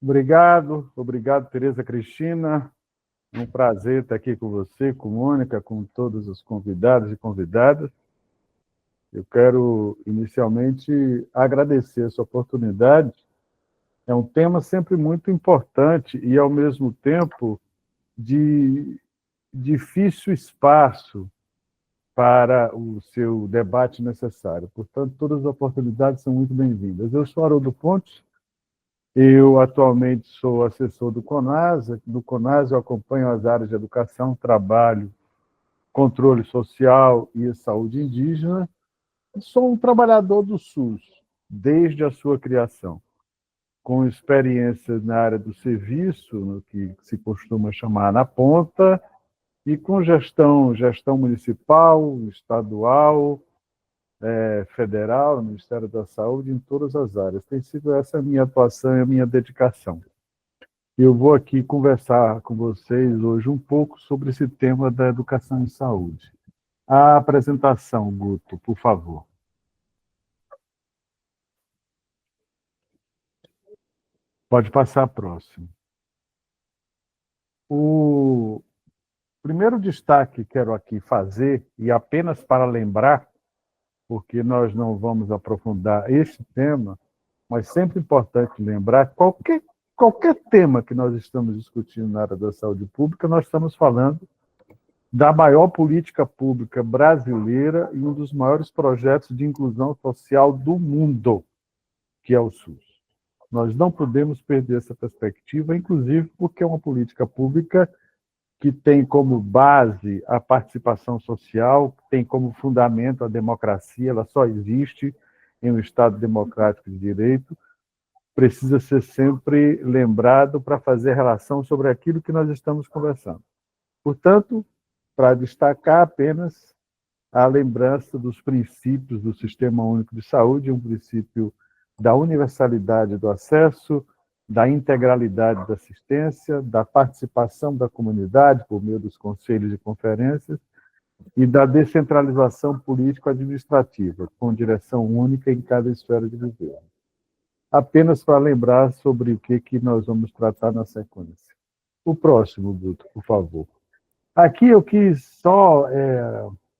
Obrigado, Tereza Cristina. É um prazer estar aqui com você, com Mônica, com todos os convidados e convidadas. Eu quero, inicialmente, agradecer essa oportunidade. É um tema sempre muito importante e, ao mesmo tempo, de difícil espaço para o seu debate necessário. Portanto, todas as oportunidades são muito bem-vindas. Eu sou Haroldo Pontes. Eu atualmente sou assessor do CONASA. Do CONASA eu acompanho as áreas de educação, trabalho, controle social e saúde indígena. Sou um trabalhador do SUS, desde a sua criação, com experiências na área do serviço, no que se costuma chamar na ponta, e com gestão municipal, estadual, federal, no Ministério da Saúde, em todas as áreas. Tem sido essa a minha atuação e a minha dedicação. Eu vou aqui conversar com vocês hoje um pouco sobre esse tema da educação em saúde. A apresentação, Guto, por favor. Pode passar a próxima. O primeiro destaque que quero aqui fazer, e apenas para lembrar, porque nós não vamos aprofundar este tema, mas sempre importante lembrar, qualquer tema que nós estamos discutindo na área da saúde pública, nós estamos falando da maior política pública brasileira e um dos maiores projetos de inclusão social do mundo, que é o SUS. Nós não podemos perder essa perspectiva, inclusive porque é uma política pública que tem como base a participação social, tem como fundamento a democracia, ela só existe em um Estado democrático de direito, precisa ser sempre lembrado para fazer relação sobre aquilo que nós estamos conversando. Portanto, para destacar apenas a lembrança dos princípios do Sistema Único de Saúde, um princípio da universalidade do acesso, da integralidade da assistência, da participação da comunidade por meio dos conselhos e conferências e da descentralização político-administrativa, com direção única em cada esfera de governo. Apenas para lembrar sobre o que nós vamos tratar na sequência. O próximo, Guto, por favor. Aqui eu quis só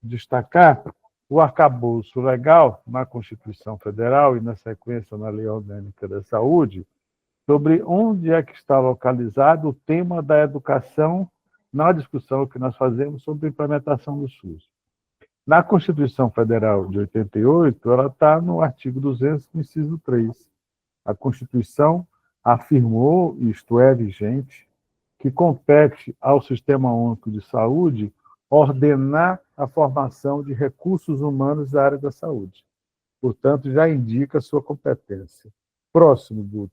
destacar o arcabouço legal na Constituição Federal e, na sequência, na Lei Orgânica da Saúde, sobre onde é que está localizado o tema da educação na discussão que nós fazemos sobre a implementação do SUS. Na Constituição Federal de 88, ela está no artigo 200, inciso 3. A Constituição afirmou, isto é vigente, que compete ao Sistema Único de Saúde ordenar a formação de recursos humanos da área da saúde. Portanto, já indica a sua competência. Próximo, Guto.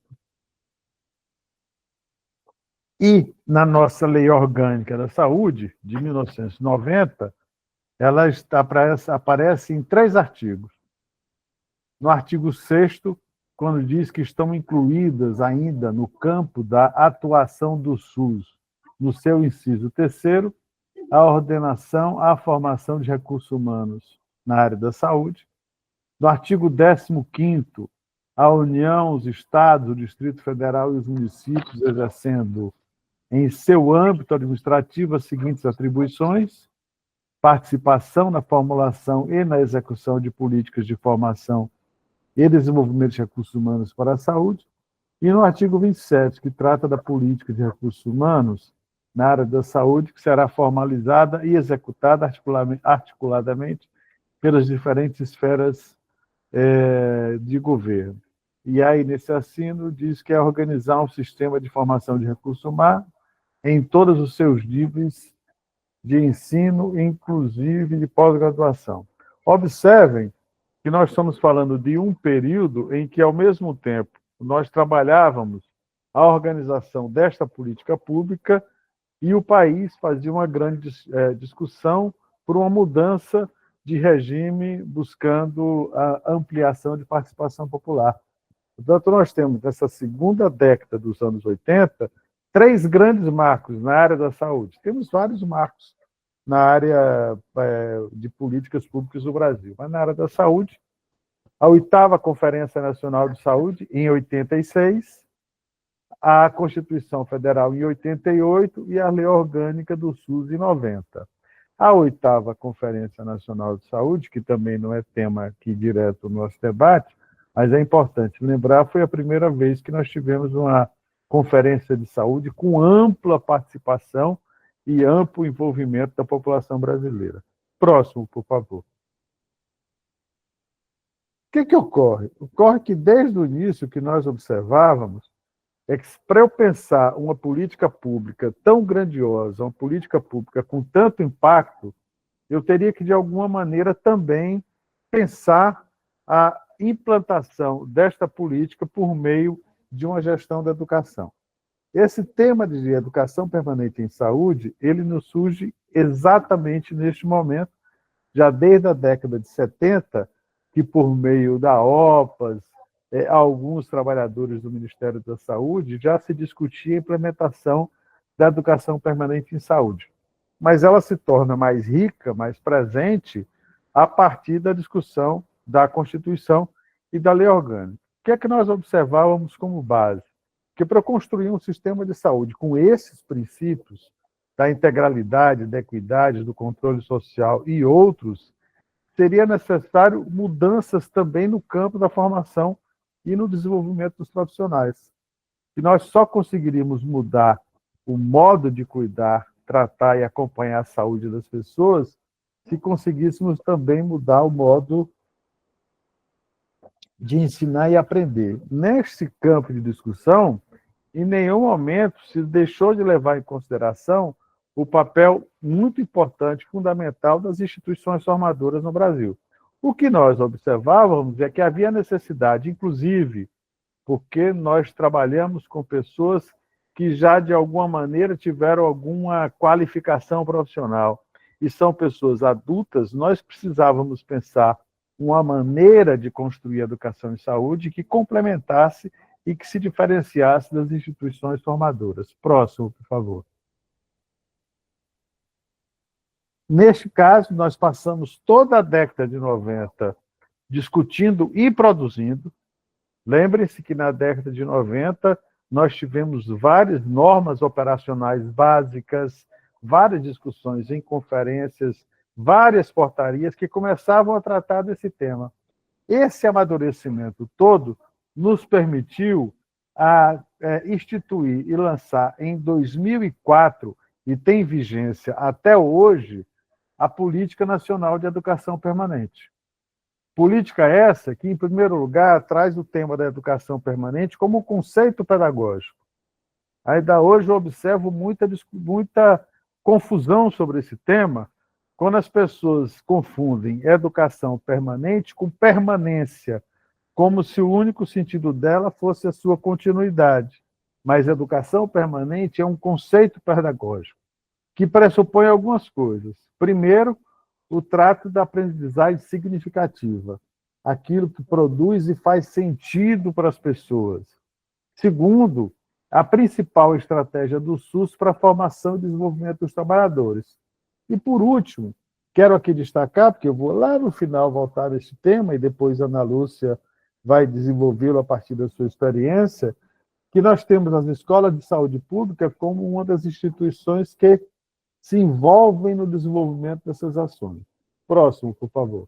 E, na nossa Lei Orgânica da Saúde, de 1990, ela aparece em 3 artigos. No artigo 6º, quando diz que estão incluídas ainda no campo da atuação do SUS, no seu inciso 3º, a ordenação, a formação de recursos humanos na área da saúde. No artigo 15º, a União, os Estados, o Distrito Federal e os municípios exercendo em seu âmbito administrativo as seguintes atribuições: participação na formulação e na execução de políticas de formação e desenvolvimento de recursos humanos para a saúde. E no artigo 27, que trata da política de recursos humanos na área da saúde, que será formalizada e executada articuladamente pelas diferentes esferas de governo. E aí, nesse assino, diz que é organizar um sistema de formação de recursos humanos em todos os seus níveis de ensino, inclusive de pós-graduação. Observem que nós estamos falando de um período em que, ao mesmo tempo, nós trabalhávamos a organização desta política pública e o país fazia uma grande discussão por uma mudança de regime buscando a ampliação de participação popular. Portanto, nós temos, nessa segunda década dos anos 80, 3 grandes marcos na área da saúde. Temos vários marcos na área de políticas públicas do Brasil, mas na área da saúde, a 8ª Conferência Nacional de Saúde, em 86, a Constituição Federal em 88 e a Lei Orgânica do SUS em 90. A 8ª Conferência Nacional de Saúde, que também não é tema aqui direto no nosso debate, mas é importante lembrar, foi a primeira vez que nós tivemos uma conferência de saúde com ampla participação e amplo envolvimento da população brasileira. Próximo, por favor. O que ocorre? Ocorre que, desde o início, o que nós observávamos é que, para eu pensar uma política pública tão grandiosa, uma política pública com tanto impacto, eu teria que, de alguma maneira, também pensar a implantação desta política por meio de uma gestão da educação. Esse tema de educação permanente em saúde, ele nos surge exatamente neste momento, já desde a década de 70, que por meio da OPAS, alguns trabalhadores do Ministério da Saúde, já se discutia a implementação da educação permanente em saúde. Mas ela se torna mais rica, mais presente, a partir da discussão da Constituição e da Lei Orgânica. O que é que nós observávamos como base? Que para construir um sistema de saúde com esses princípios, da integralidade, da equidade, do controle social e outros, seria necessário mudanças também no campo da formação e no desenvolvimento dos profissionais. E nós só conseguiríamos mudar o modo de cuidar, tratar e acompanhar a saúde das pessoas se conseguíssemos também mudar o modo de ensinar e aprender. Neste campo de discussão, em nenhum momento se deixou de levar em consideração o papel muito importante, fundamental das instituições formadoras no Brasil. O que nós observávamos é que havia necessidade, inclusive, porque nós trabalhamos com pessoas que já, de alguma maneira, tiveram alguma qualificação profissional e são pessoas adultas, nós precisávamos pensar uma maneira de construir a educação em saúde que complementasse e que se diferenciasse das instituições formadoras. Próximo, por favor. Neste caso, nós passamos toda a década de 90 discutindo e produzindo. Lembrem-se que na década de 90 nós tivemos várias normas operacionais básicas, várias discussões em conferências, várias portarias que começavam a tratar desse tema. Esse amadurecimento todo nos permitiu instituir e lançar em 2004, e tem vigência até hoje, a Política Nacional de Educação Permanente. Política essa que, em primeiro lugar, traz o tema da educação permanente como um conceito pedagógico. Ainda hoje eu observo muita confusão sobre esse tema, quando as pessoas confundem educação permanente com permanência, como se o único sentido dela fosse a sua continuidade. Mas educação permanente é um conceito pedagógico que pressupõe algumas coisas. Primeiro, o trato da aprendizagem significativa, aquilo que produz e faz sentido para as pessoas. Segundo, a principal estratégia do SUS para a formação e desenvolvimento dos trabalhadores. E, por último, quero aqui destacar, porque eu vou lá no final voltar a esse tema, e depois a Ana Lúcia vai desenvolvê-lo a partir da sua experiência, que nós temos as escolas de saúde pública como uma das instituições que se envolvem no desenvolvimento dessas ações. Próximo, por favor.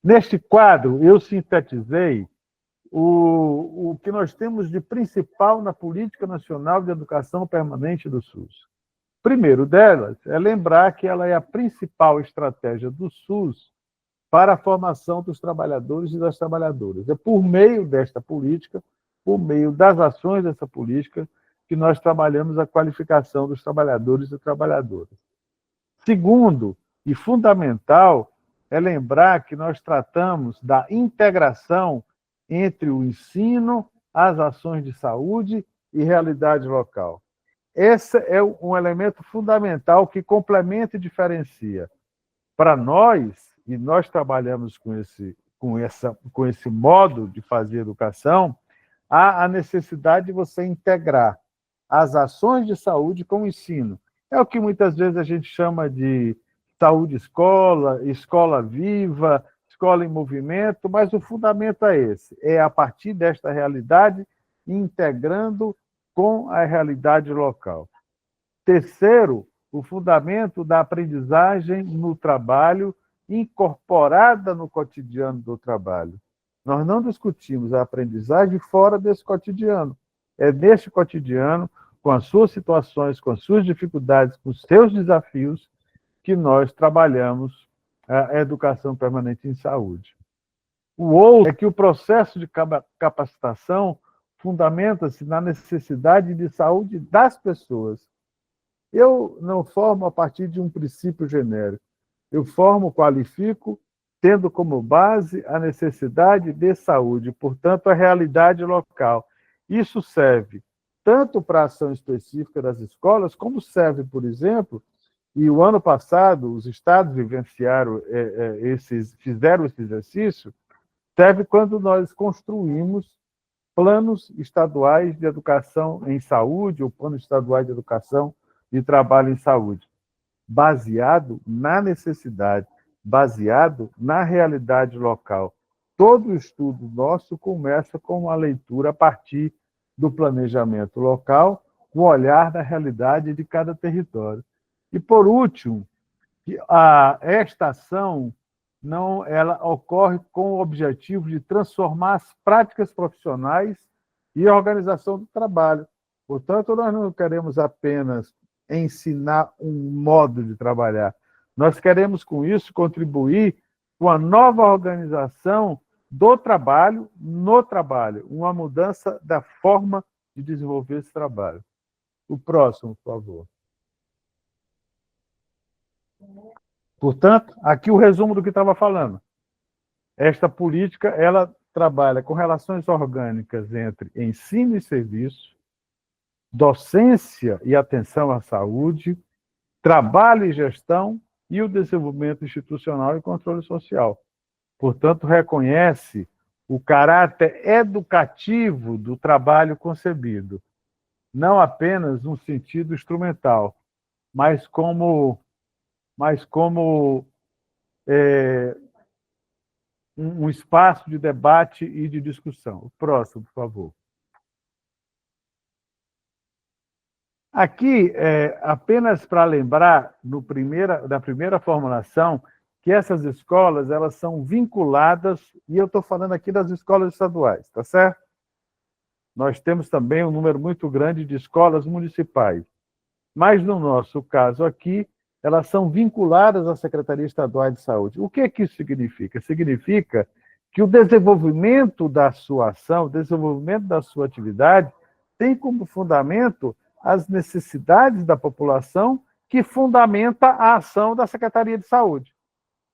Neste quadro, eu sintetizei o que nós temos de principal na Política Nacional de Educação Permanente do SUS. Primeiro delas é lembrar que ela é a principal estratégia do SUS para a formação dos trabalhadores e das trabalhadoras. É por meio desta política, por meio das ações dessa política, que nós trabalhamos a qualificação dos trabalhadores e trabalhadoras. Segundo, e fundamental, é lembrar que nós tratamos da integração entre o ensino, as ações de saúde e realidade local. Esse é um elemento fundamental que complementa e diferencia. Para nós, e nós trabalhamos com esse modo de fazer educação, há a necessidade de você integrar as ações de saúde com o ensino. É o que muitas vezes a gente chama de saúde-escola, escola viva, escola em movimento, mas o fundamento é esse, é a partir desta realidade, integrando com a realidade local. Terceiro, o fundamento da aprendizagem no trabalho, incorporada no cotidiano do trabalho. Nós não discutimos a aprendizagem fora desse cotidiano. É neste cotidiano, com as suas situações, com as suas dificuldades, com os seus desafios, que nós trabalhamos a educação permanente em saúde. O outro é que o processo de capacitação fundamenta-se na necessidade de saúde das pessoas. Eu não formo a partir de um princípio genérico. Eu formo, qualifico, tendo como base a necessidade de saúde, portanto, a realidade local. Isso serve tanto para a ação específica das escolas, como serve, por exemplo, e o ano passado os estados vivenciaram fizeram esse exercício, serve quando nós construímos planos estaduais de educação em saúde, ou planos estaduais de educação de trabalho em saúde, baseado na necessidade, baseado na realidade local. Todo estudo nosso começa com uma leitura a partir do planejamento local, com o olhar da realidade de cada território. E, por último, esta ação ela ocorre com o objetivo de transformar as práticas profissionais e a organização do trabalho. Portanto, nós não queremos apenas ensinar um modo de trabalhar. Nós queremos, com isso, contribuir com a nova organização do trabalho no trabalho, uma mudança da forma de desenvolver esse trabalho. O próximo, por favor. Portanto, aqui o resumo do que estava falando. Esta política, ela trabalha com relações orgânicas entre ensino e serviço, docência e atenção à saúde, trabalho e gestão e o desenvolvimento institucional e controle social. Portanto, reconhece o caráter educativo do trabalho concebido, não apenas no sentido instrumental, mas como um espaço de debate e de discussão. O próximo, por favor. Aqui, apenas para lembrar, da primeira formulação, que essas escolas elas são vinculadas, e eu estou falando aqui das escolas estaduais, tá certo? Nós temos também um número muito grande de escolas municipais, mas no nosso caso aqui, elas são vinculadas à Secretaria Estadual de Saúde. O que isso significa? Significa que o desenvolvimento da sua ação, o desenvolvimento da sua atividade, tem como fundamento as necessidades da população, que fundamenta a ação da Secretaria de Saúde.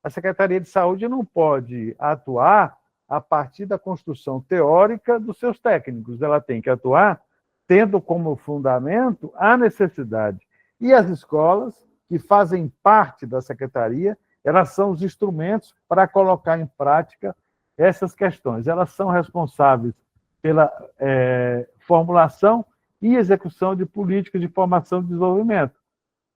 A Secretaria de Saúde não pode atuar a partir da construção teórica dos seus técnicos. Ela tem que atuar tendo como fundamento a necessidade. E as escolas, que fazem parte da Secretaria, elas são os instrumentos para colocar em prática essas questões. Elas são responsáveis pela formulação e execução de políticas de formação e desenvolvimento.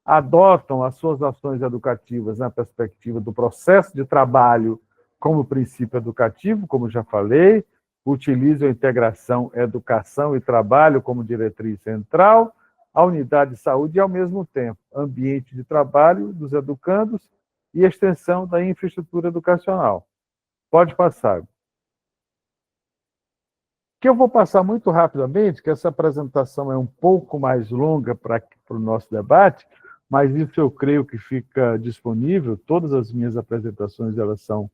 Adotam as suas ações educativas na perspectiva do processo de trabalho como princípio educativo, como já falei, utilizam a integração educação e trabalho como diretriz central, a unidade de saúde e, ao mesmo tempo, ambiente de trabalho dos educandos e extensão da infraestrutura educacional. Pode passar. Que eu vou passar muito rapidamente, que essa apresentação é um pouco mais longa para o nosso debate, mas isso eu creio que fica disponível. Todas as minhas apresentações elas são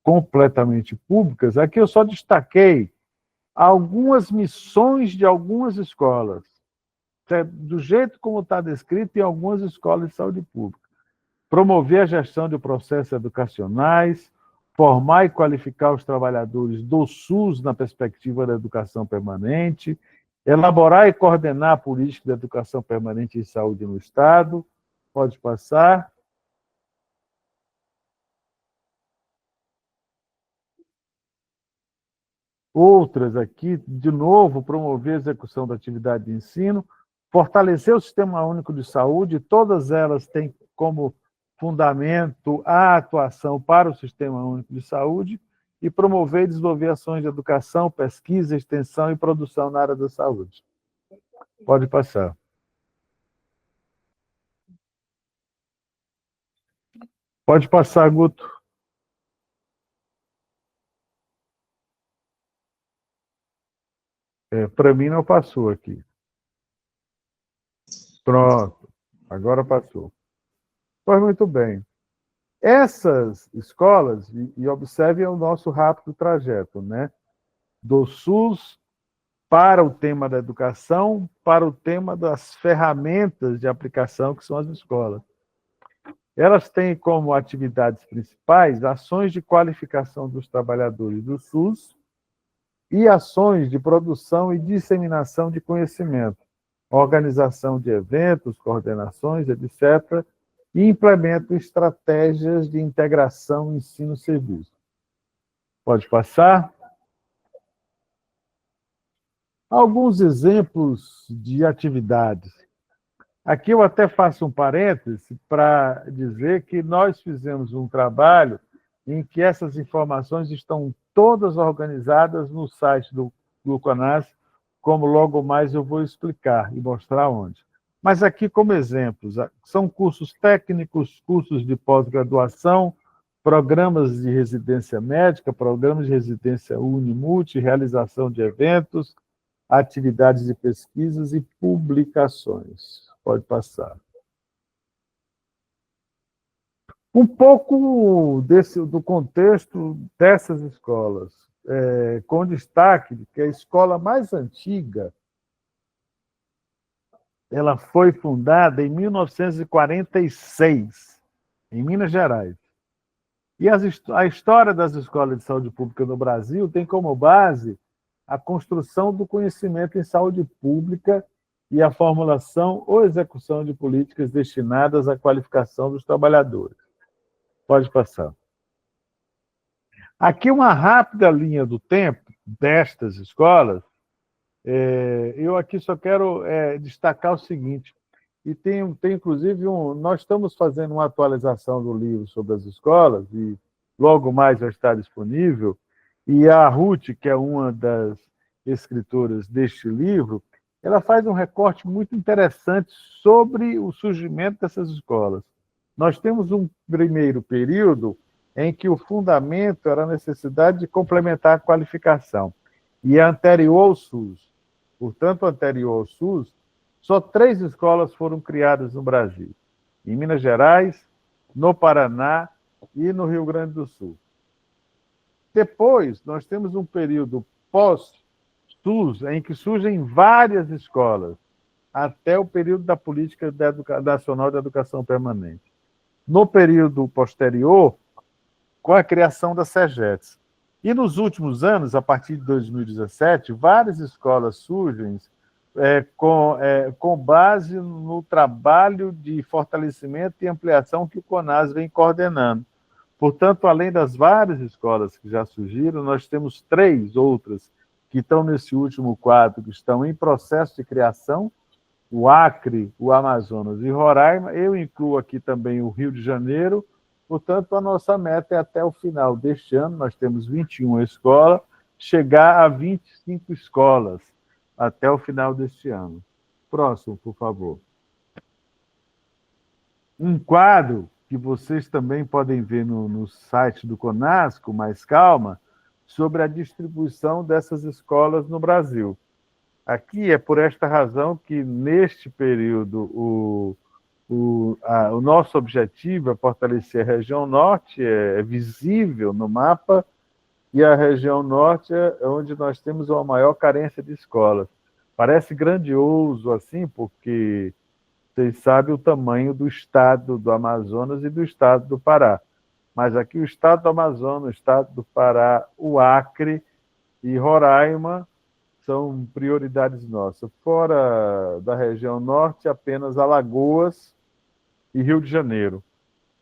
completamente públicas. Aqui eu só destaquei algumas missões de algumas escolas, do jeito como está descrito em algumas escolas de saúde pública. Promover a gestão de processos educacionais, formar e qualificar os trabalhadores do SUS na perspectiva da educação permanente, elaborar e coordenar a política de educação permanente e saúde no Estado. Pode passar. Outras aqui, de novo, promover a execução da atividade de ensino, fortalecer o Sistema Único de Saúde, todas elas têm como fundamento à atuação para o Sistema Único de Saúde e promover e desenvolver ações de educação, pesquisa, extensão e produção na área da saúde. Pode passar. Pode passar, Guto. Para mim não passou aqui. Pronto, agora passou. Pois muito bem. Essas escolas, e observem o nosso rápido trajeto, né? Do SUS para o tema da educação, para o tema das ferramentas de aplicação, que são as escolas. Elas têm como atividades principais ações de qualificação dos trabalhadores do SUS e ações de produção e disseminação de conhecimento, organização de eventos, coordenações, etc., e implementam estratégias de integração ensino-serviço. Pode passar? Alguns exemplos de atividades. Aqui eu até faço um parêntese para dizer que nós fizemos um trabalho em que essas informações estão todas organizadas no site do CONAS, como logo mais eu vou explicar e mostrar onde. Mas aqui, como exemplos, são cursos técnicos, cursos de pós-graduação, programas de residência médica, programas de residência unimulti, realização de eventos, atividades de pesquisas e publicações. Pode passar. Um pouco do contexto dessas escolas, com destaque de que a escola mais antiga ela foi fundada em 1946, em Minas Gerais. E a história das escolas de saúde pública no Brasil tem como base a construção do conhecimento em saúde pública e a formulação ou execução de políticas destinadas à qualificação dos trabalhadores. Pode passar. Aqui uma rápida linha do tempo destas escolas. Eu aqui só quero destacar o seguinte, e tem inclusive nós estamos fazendo uma atualização do livro sobre as escolas, e logo mais vai estar disponível, e a Ruth, que é uma das escritoras deste livro, ela faz um recorte muito interessante sobre o surgimento dessas escolas. Nós temos um primeiro período em que o fundamento era a necessidade de complementar a qualificação, e é anterior ao SUS. Portanto, anterior ao SUS, só 3 escolas foram criadas no Brasil, em Minas Gerais, no Paraná e no Rio Grande do Sul. Depois, nós temos um período pós-SUS, em que surgem várias escolas, até o período da Política Nacional de Educação Permanente. No período posterior, com a criação da SEGETS. E nos últimos anos, a partir de 2017, várias escolas surgem com base no trabalho de fortalecimento e ampliação que o CONAS vem coordenando. Portanto, além das várias escolas que já surgiram, nós temos 3 outras que estão nesse último quadro, que estão em processo de criação, o Acre, o Amazonas e Roraima. Eu incluo aqui também o Rio de Janeiro. Portanto, a nossa meta é até o final deste ano, nós temos 21 escolas, chegar a 25 escolas até o final deste ano. Próximo, por favor. Um quadro que vocês também podem ver no site do CONAS, com mais calma, sobre a distribuição dessas escolas no Brasil. Aqui é por esta razão que, neste período, o nosso objetivo é fortalecer a região norte, é visível no mapa, e a região norte é onde nós temos uma maior carência de escolas. Parece grandioso assim, porque vocês sabem o tamanho do estado do Amazonas e do estado do Pará. Mas aqui o estado do Amazonas, o estado do Pará, o Acre e Roraima são prioridades nossas. Fora da região norte, apenas Alagoas e Rio de Janeiro.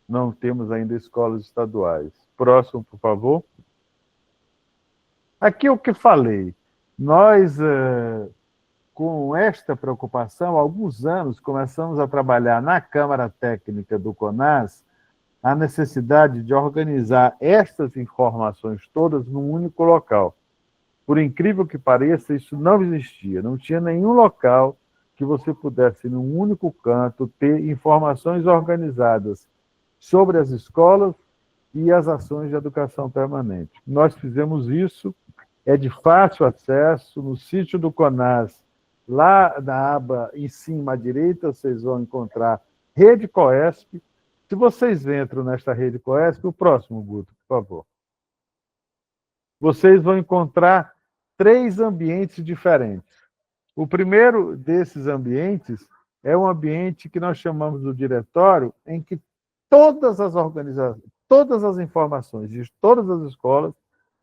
Não temos ainda escolas estaduais. Próximo, por favor. Aqui o que falei. Nós, com esta preocupação, há alguns anos, começamos a trabalhar na Câmara Técnica do CONAS a necessidade de organizar estas informações todas num único local. Por incrível que pareça, isso não existia. Não tinha nenhum local que você pudesse, num único canto, ter informações organizadas sobre as escolas e as ações de educação permanente. Nós fizemos isso, é de fácil acesso, no sítio do CONAS, lá na aba em cima à direita, vocês vão encontrar Rede Coesp. Se vocês entram nesta Rede Coesp, o próximo, Guto, por favor. Vocês vão encontrar 3 ambientes diferentes. O primeiro desses ambientes é um ambiente que nós chamamos do diretório, em que todas as organizações, todas as informações de todas as escolas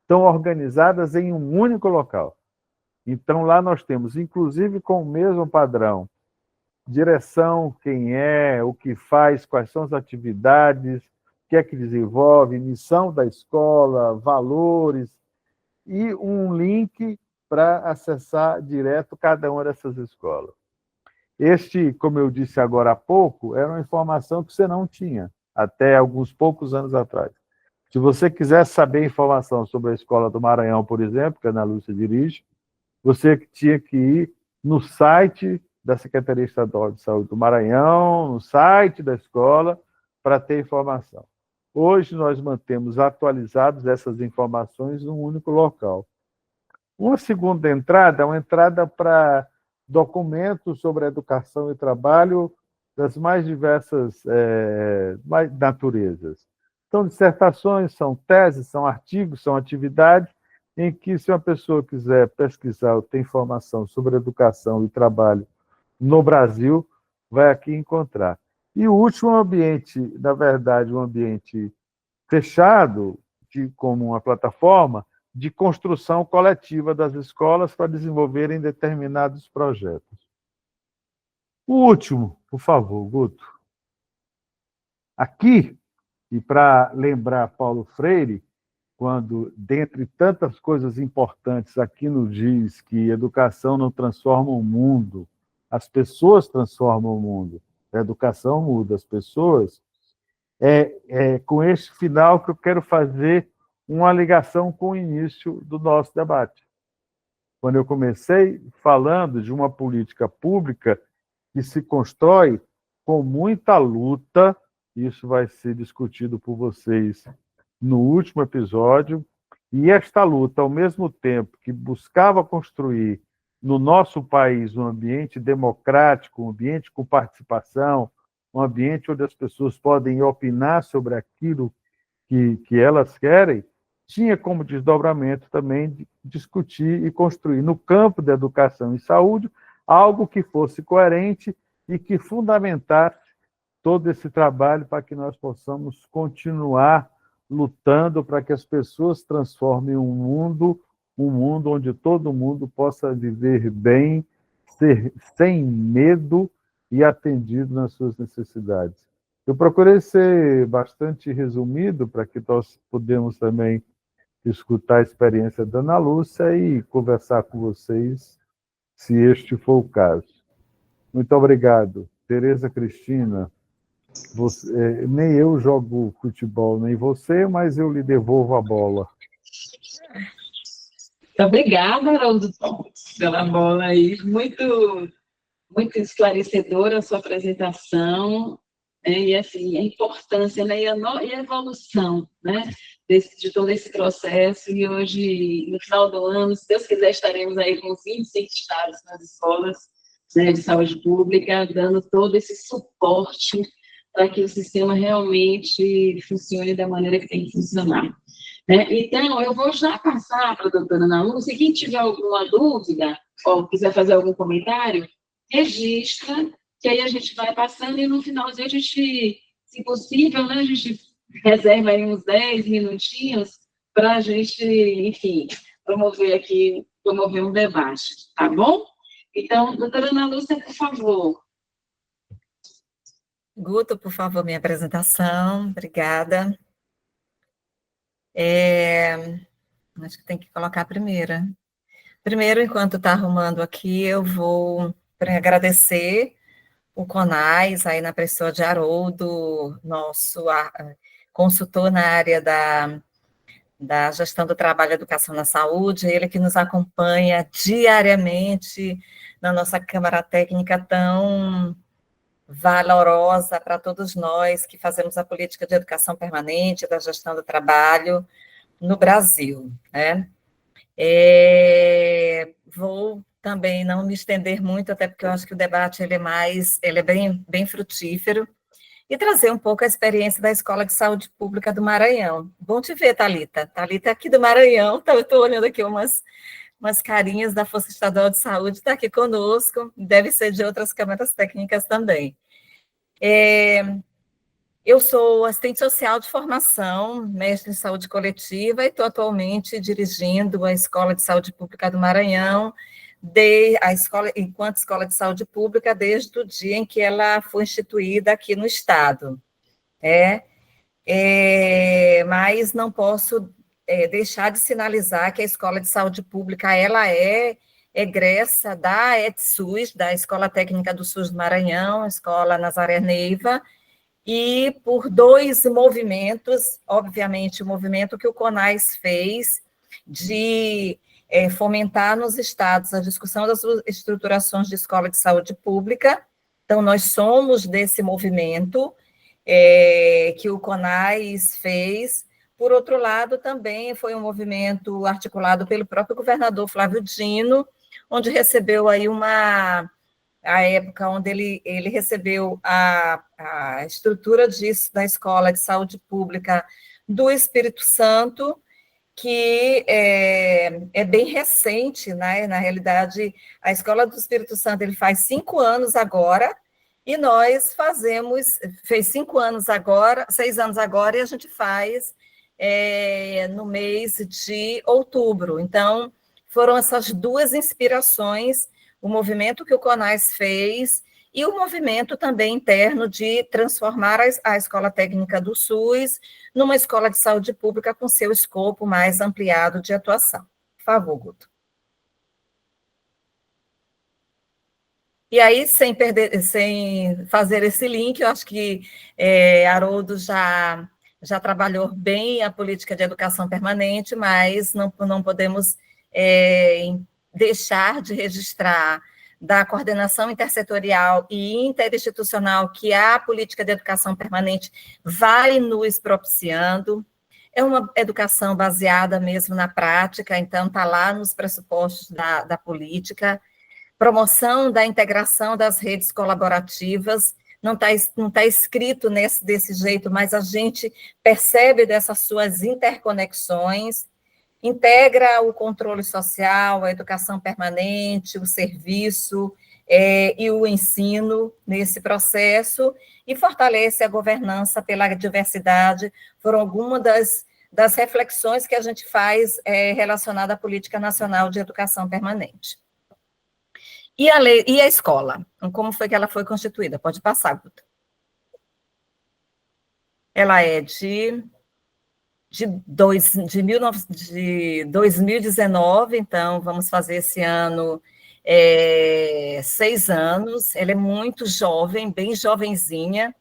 estão organizadas em um único local. Então, lá nós temos, inclusive com o mesmo padrão, direção, quem é, o que faz, quais são as atividades, o que é que desenvolve, missão da escola, valores, e um link para acessar direto cada uma dessas escolas. Este, como eu disse agora há pouco, era uma informação que você não tinha, até alguns poucos anos atrás. Se você quiser saber informação sobre a Escola do Maranhão, por exemplo, que a Ana Lúcia dirige, você tinha que ir no site da Secretaria Estadual de Saúde do Maranhão, no site da escola, para ter informação. Hoje nós mantemos atualizadas essas informações num único local. Uma segunda entrada é uma entrada para documentos sobre a educação e trabalho das mais diversas naturezas. São dissertações, são teses, são artigos, são atividades em que, se uma pessoa quiser pesquisar ou ter informação sobre educação e trabalho no Brasil, vai aqui encontrar. E o último ambiente, na verdade, um ambiente fechado, como uma plataforma de construção coletiva das escolas para desenvolverem determinados projetos. O último, por favor, Guto. Aqui, e para lembrar Paulo Freire, quando, dentre tantas coisas importantes, aqui nos diz que educação não transforma o mundo, as pessoas transformam o mundo. A educação muda as pessoas. É com este final que eu quero fazer uma ligação com o início do nosso debate. Quando eu comecei falando de uma política pública que se constrói com muita luta, isso vai ser discutido por vocês no último episódio, e esta luta, ao mesmo tempo que buscava construir no nosso país um ambiente democrático, um ambiente com participação, um ambiente onde as pessoas podem opinar sobre aquilo que elas querem, tinha como desdobramento também discutir e construir no campo da educação e saúde algo que fosse coerente e que fundamentasse todo esse trabalho para que nós possamos continuar lutando para que as pessoas transformem um mundo onde todo mundo possa viver bem, sem medo e atendido nas suas necessidades. Eu procurei ser bastante resumido para que nós podemos também escutar a experiência da Ana Lúcia e conversar com vocês, se este for o caso. Muito obrigado. Tereza Cristina, nem eu jogo futebol, nem você, mas eu lhe devolvo a bola. Obrigada, Haroldo, pela bola aí. Muito esclarecedora a sua apresentação, e assim, a importância, né, e a evolução, né, de todo esse processo. E hoje, no final do ano, se Deus quiser, estaremos aí com os 26 estados nas escolas, né, de saúde pública, dando todo esse suporte para que o sistema realmente funcione da maneira que tem que funcionar. Então, eu vou já passar para a doutora Ana Lúcia, quem tiver alguma dúvida, ou quiser fazer algum comentário, registra, que aí a gente vai passando e no finalzinho a gente, se possível, né, a gente reserva aí uns 10 minutinhos para a gente, enfim, promover um debate, tá bom? Então, doutora Ana Lúcia, por favor. Guto, por favor, minha apresentação, obrigada. Acho que tem que colocar a primeira. Primeiro, enquanto está arrumando aqui, eu vou agradecer o CONAS, aí na pessoa de Haroldo, nosso consultor na área da gestão do trabalho e educação na saúde, ele que nos acompanha diariamente na nossa Câmara Técnica tão valorosa para todos nós que fazemos a política de educação permanente, da gestão do trabalho no Brasil, né? Vou também não me estender muito, até porque eu acho que o debate ele é bem frutífero, e trazer um pouco a experiência da Escola de Saúde Pública do Maranhão. Bom te ver, Thalita. Thalita é aqui do Maranhão, eu estou olhando aqui umas carinhas da Força Estadual de Saúde, está aqui conosco, deve ser de outras câmaras técnicas também. Eu sou assistente social de formação, mestre em saúde coletiva, e estou atualmente dirigindo a Escola de Saúde Pública do Maranhão, enquanto Escola de Saúde Pública, desde o dia em que ela foi instituída aqui no Estado. Mas não posso deixar de sinalizar que a Escola de Saúde Pública ela é egressa da ETSUS, da Escola Técnica do SUS do Maranhão, Escola Nazaré Neiva, e por dois movimentos, obviamente, o movimento que o CONAS fez de fomentar nos estados a discussão das estruturações de escola de saúde pública. Então, nós somos desse movimento que o CONAS fez. Por outro lado, também foi um movimento articulado pelo próprio governador Flávio Dino, onde recebeu aí a época onde ele recebeu a estrutura da Escola de Saúde Pública do Espírito Santo, que é bem recente, né? Na realidade, a Escola do Espírito Santo ele faz 5 anos agora, e nós fez 5 anos agora, 6 anos agora, e a gente faz no mês de outubro. Então, foram essas duas inspirações, o movimento que o CONAS fez e o movimento também interno de transformar a Escola Técnica do SUS numa escola de saúde pública com seu escopo mais ampliado de atuação. Por favor, Guto. E aí, sem fazer esse link, eu acho que Haroldo já trabalhou bem a política de educação permanente, mas não podemos deixar de registrar da coordenação intersetorial e interinstitucional que a política de educação permanente vai nos propiciando. É uma educação baseada mesmo na prática, então está lá nos pressupostos da política, promoção da integração das redes colaborativas, não tá escrito desse jeito, mas a gente percebe dessas suas interconexões, integra o controle social, a educação permanente, o serviço e o ensino nesse processo, e fortalece a governança pela diversidade. Foram algumas das reflexões que a gente faz relacionada à Política Nacional de Educação Permanente. E a escola? Como foi que ela foi constituída? Pode passar, Guto. Ela é de 2019, então vamos fazer esse ano 6 anos. Ela é muito jovem, bem jovenzinha,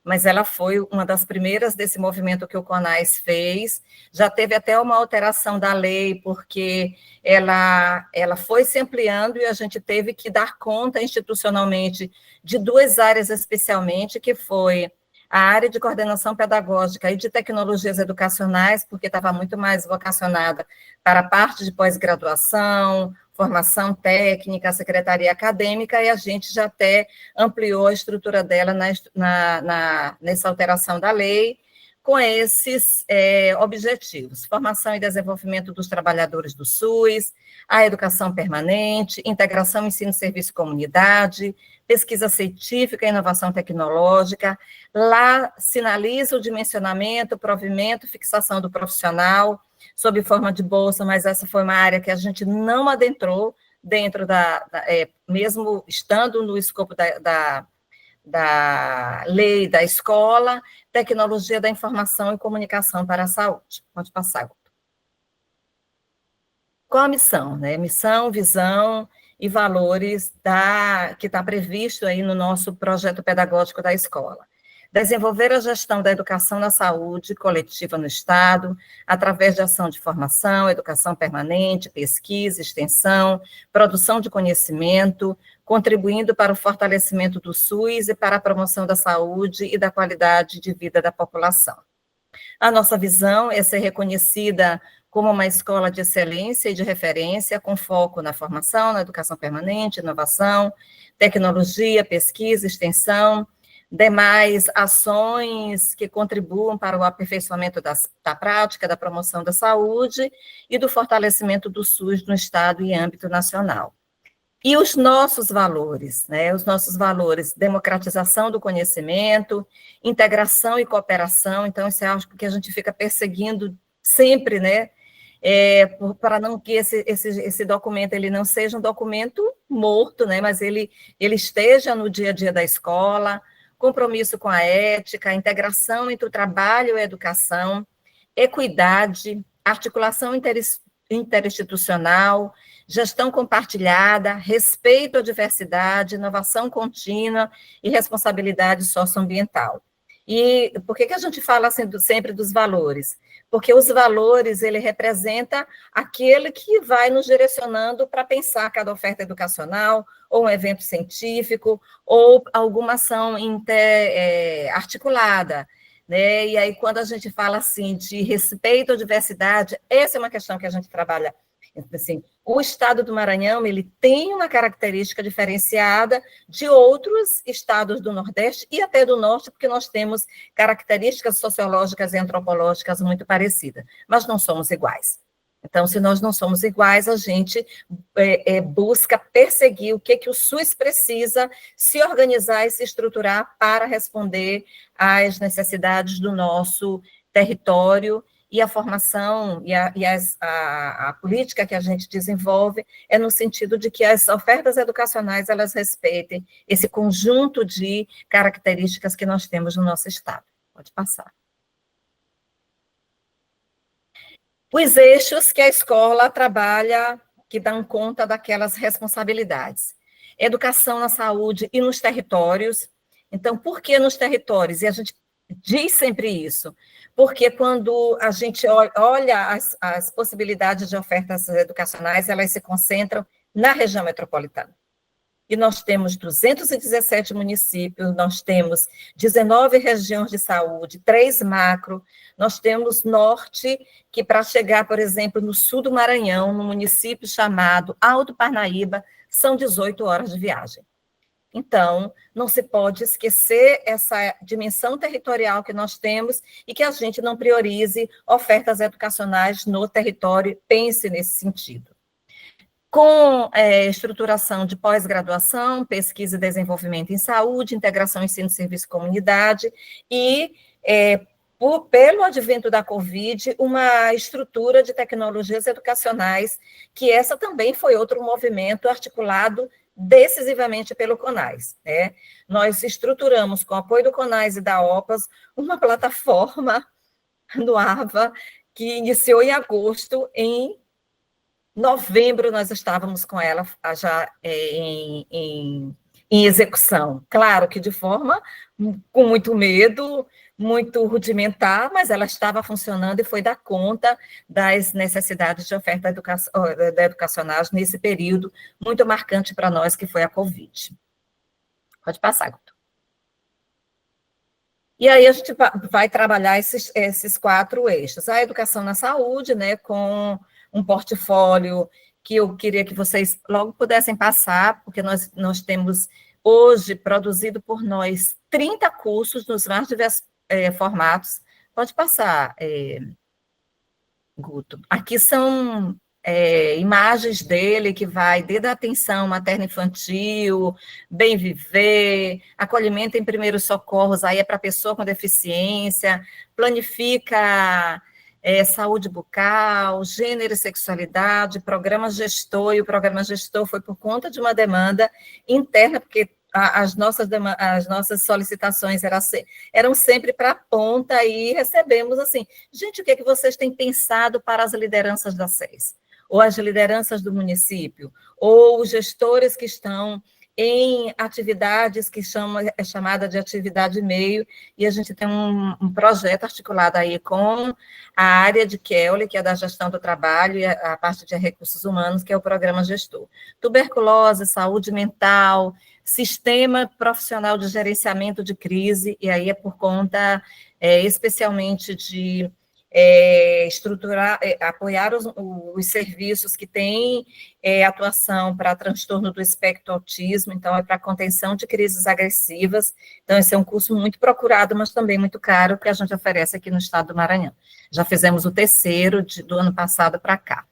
mas ela foi uma das primeiras desse movimento que o CONAS fez. Já teve até uma alteração da lei, porque ela foi se ampliando e a gente teve que dar conta institucionalmente de 2 áreas especialmente, que foi a área de coordenação pedagógica e de tecnologias educacionais, porque estava muito mais vocacionada para a parte de pós-graduação, formação técnica, secretaria acadêmica, e a gente já até ampliou a estrutura dela nessa alteração da lei, com esses objetivos: formação e desenvolvimento dos trabalhadores do SUS, a educação permanente, integração ensino, serviço e comunidade, pesquisa científica e inovação tecnológica. Lá sinaliza o dimensionamento, provimento, fixação do profissional, sob forma de bolsa, mas essa foi uma área que a gente não adentrou dentro mesmo estando no escopo da lei da escola. Tecnologia da informação e comunicação para a saúde. Pode passar, Guto. Qual a missão, né? Missão, visão e valores que está previsto aí no nosso projeto pedagógico da escola. desenvolver a gestão da educação na saúde coletiva no Estado, através de ação de formação, educação permanente, pesquisa, extensão, produção de conhecimento, contribuindo para o fortalecimento do SUS e para a promoção da saúde e da qualidade de vida da população. A nossa visão é ser reconhecida como uma escola de excelência e de referência, com foco na formação, na educação permanente, inovação, tecnologia, pesquisa, extensão, demais ações que contribuam para o aperfeiçoamento da prática, da promoção da saúde e do fortalecimento do SUS no Estado e âmbito nacional. E os nossos valores, né? Os nossos valores, democratização do conhecimento, integração e cooperação, então isso é algo que a gente fica perseguindo sempre, né? Para não que esse documento ele não seja um documento morto, né? Mas ele esteja no dia a dia da escola, compromisso com a ética, a integração entre o trabalho e a educação, equidade, articulação interinstitucional, gestão compartilhada, respeito à diversidade, inovação contínua e responsabilidade socioambiental. E por que a gente fala assim, sempre dos valores? Porque os valores, ele representa aquele que vai nos direcionando para pensar cada oferta educacional, ou um evento científico, ou alguma ação articulada, né? E aí, quando a gente fala assim de respeito à diversidade, essa é uma questão que a gente trabalha. Assim, o Estado do Maranhão, ele tem uma característica diferenciada de outros estados do Nordeste e até do Norte, porque nós temos características sociológicas e antropológicas muito parecidas, mas não somos iguais. Então, se nós não somos iguais, a gente busca perseguir o que o SUS precisa se organizar e se estruturar para responder às necessidades do nosso território. E a formação e a política que a gente desenvolve é no sentido de que as ofertas educacionais, elas respeitem esse conjunto de características que nós temos no nosso Estado. Pode passar. Os eixos que a escola trabalha, que dão conta daquelas responsabilidades. Educação na saúde e nos territórios. Então, por que nos territórios? E a gente diz sempre isso, porque quando a gente olha as possibilidades de ofertas educacionais, elas se concentram na região metropolitana. E nós temos 217 municípios, nós temos 19 regiões de saúde, 3 macro, nós temos norte, que para chegar, por exemplo, no sul do Maranhão, num município chamado Alto Parnaíba, são 18 horas de viagem. Então, não se pode esquecer essa dimensão territorial que nós temos e que a gente não priorize ofertas educacionais no território, pense nesse sentido. Com estruturação de pós-graduação, pesquisa e desenvolvimento em saúde, integração ensino, serviço e comunidade, e, pelo advento da Covid, uma estrutura de tecnologias educacionais, que essa também foi outro movimento articulado decisivamente pelo CONAS, né? Nós estruturamos, com o apoio do CONAS e da OPAS, uma plataforma no AVA, que iniciou em agosto. Em novembro nós estávamos com ela já em execução. Claro que de forma com muito medo, muito rudimentar, mas ela estava funcionando e foi dar conta das necessidades de oferta educacionais nesse período muito marcante para nós, que foi a Covid. Pode passar, Guto. E aí a gente vai trabalhar esses 4 eixos. A educação na saúde, né, com um portfólio que eu queria que vocês logo pudessem passar, porque nós temos hoje produzido por nós 30 cursos nos mais diversos formatos. Pode passar, Guto. Aqui são imagens dele, que vai desde a atenção materno-infantil, bem viver, acolhimento em primeiros socorros, aí é para pessoa com deficiência, planifica saúde bucal, gênero e sexualidade, programa gestor, e o programa gestor foi por conta de uma demanda interna, porque as nossas solicitações eram sempre para a ponta, e recebemos assim, gente, o que é que vocês têm pensado para as lideranças da SES? Ou as lideranças do município? Ou os gestores que estão em atividades que é chamada de atividade meio, e a gente tem um projeto articulado aí com a área de Kelly, que é da gestão do trabalho, e a parte de recursos humanos, que é o programa gestor. Tuberculose, saúde mental, sistema profissional de gerenciamento de crise, e aí é por conta, especialmente de estruturar, apoiar os serviços que têm atuação para transtorno do espectro autismo, então é para contenção de crises agressivas, então esse é um curso muito procurado, mas também muito caro, que a gente oferece aqui no estado do Maranhão. Já fizemos o terceiro do ano passado para cá.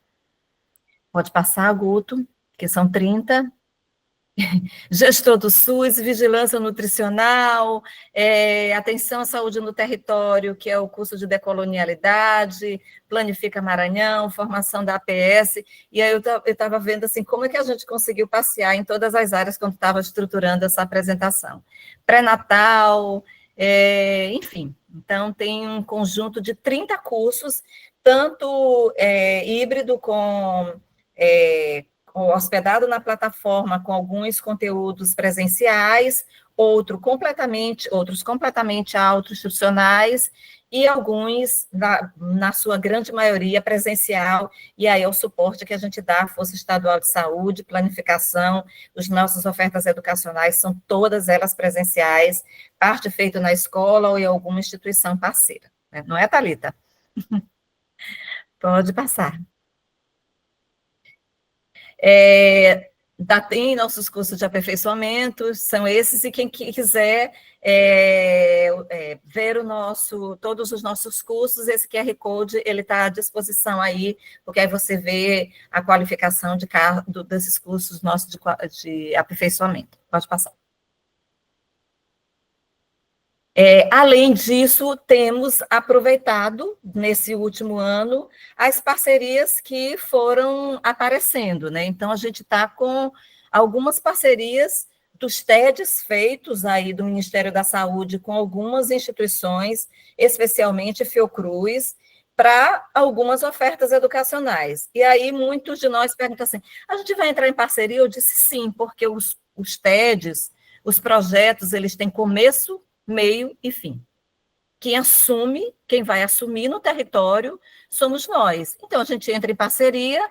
Pode passar, Guto, que são 30. Gestor do SUS, vigilância nutricional, atenção à saúde no território, que é o curso de decolonialidade, Planifica Maranhão, formação da APS, e aí eu estava vendo assim, como é que a gente conseguiu passear em todas as áreas quando estava estruturando essa apresentação. Pré-natal, enfim, então tem um conjunto de 30 cursos, tanto híbrido com hospedado na plataforma com alguns conteúdos presenciais, outros completamente autoinstrucionais, e alguns, na sua grande maioria, presencial, e aí é o suporte que a gente dá à Força Estadual de Saúde, planificação, as nossas ofertas educacionais são todas elas presenciais, parte feita na escola ou em alguma instituição parceira. Não é, Thalita? Pode passar. Tem nossos cursos de aperfeiçoamento, são esses, e quem quiser ver todos os nossos cursos, esse QR Code, ele está à disposição aí, porque aí você vê a qualificação desses cursos nossos de aperfeiçoamento. Pode passar. Além disso, temos aproveitado, nesse último ano, as parcerias que foram aparecendo, né? Então, a gente está com algumas parcerias dos TEDs feitos aí do Ministério da Saúde com algumas instituições, especialmente Fiocruz, para algumas ofertas educacionais. E aí, muitos de nós perguntam assim, a gente vai entrar em parceria? Eu disse sim, porque os TEDs, os projetos, eles têm começo, meio e fim. Quem vai assumir no território somos nós. Então, a gente entra em parceria,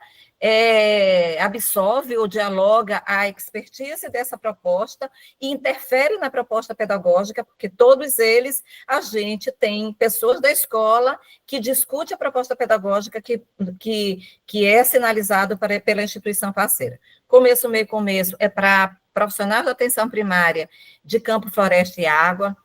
absorve ou dialoga a expertise dessa proposta e interfere na proposta pedagógica, porque todos eles, a gente tem pessoas da escola que discute a proposta pedagógica que é sinalizado pela instituição parceira. Começo, meio, começo é para profissionais da atenção primária de campo, floresta e água.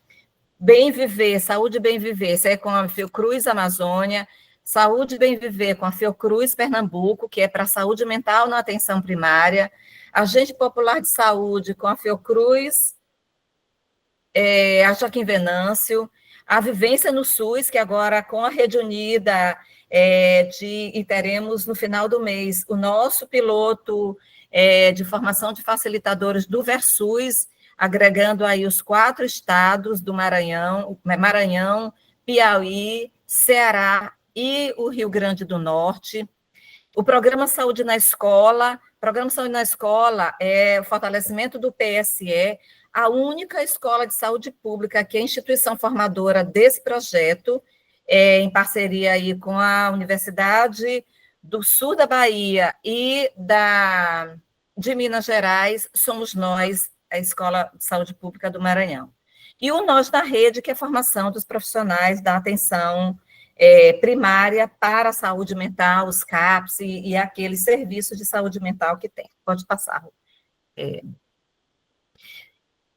Bem Viver, Saúde Bem Viver, isso é com a Fiocruz Amazônia. Saúde Bem Viver com a Fiocruz Pernambuco, que é para saúde mental na atenção primária. Agente Popular de Saúde com a Fiocruz, a Joaquim Venâncio. A Vivência no SUS, que agora com a Rede Unida, e teremos no final do mês o nosso piloto de formação de facilitadores do Versus, agregando aí os 4 estados do Maranhão, Piauí, Ceará e o Rio Grande do Norte. O Programa Saúde na Escola é o fortalecimento do PSE, a única escola de saúde pública que é a instituição formadora desse projeto, em parceria aí com a Universidade do Sul da Bahia e de Minas Gerais, somos nós, a Escola de Saúde Pública do Maranhão. E o Nós na Rede, que é a formação dos profissionais da atenção primária para a saúde mental, os CAPS e aqueles serviços de saúde mental que tem. Pode passar.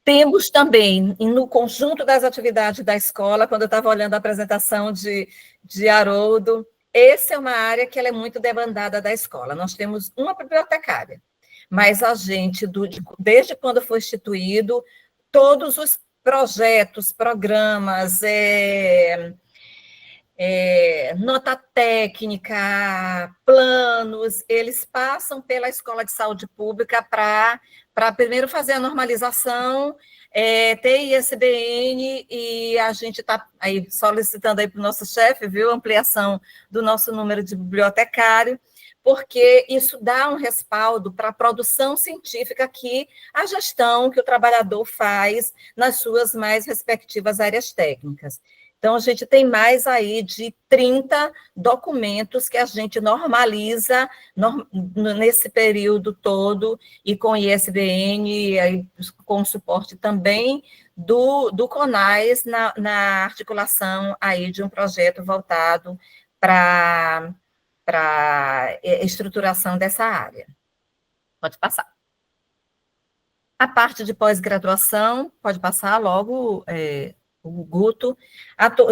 Temos também, no conjunto das atividades da escola, quando eu estava olhando a apresentação de Haroldo, essa é uma área que ela é muito demandada da escola. Nós temos uma bibliotecária, mas a gente, desde quando foi instituído, todos os projetos, programas, nota técnica, planos, eles passam pela Escola de Saúde Pública para primeiro fazer a normalização, ter ISBN, e a gente está aí solicitando aí para o nosso chefe, viu, ampliação do nosso número de bibliotecário, porque isso dá um respaldo para a produção científica que a gestão que o trabalhador faz nas suas mais respectivas áreas técnicas. Então, a gente tem mais aí de 30 documentos que a gente normaliza nesse período todo, e com ISBN, aí, com suporte também do CONAS, na articulação aí de um projeto voltado para a estruturação dessa área. Pode passar. A parte de pós-graduação, pode passar logo, o Guto.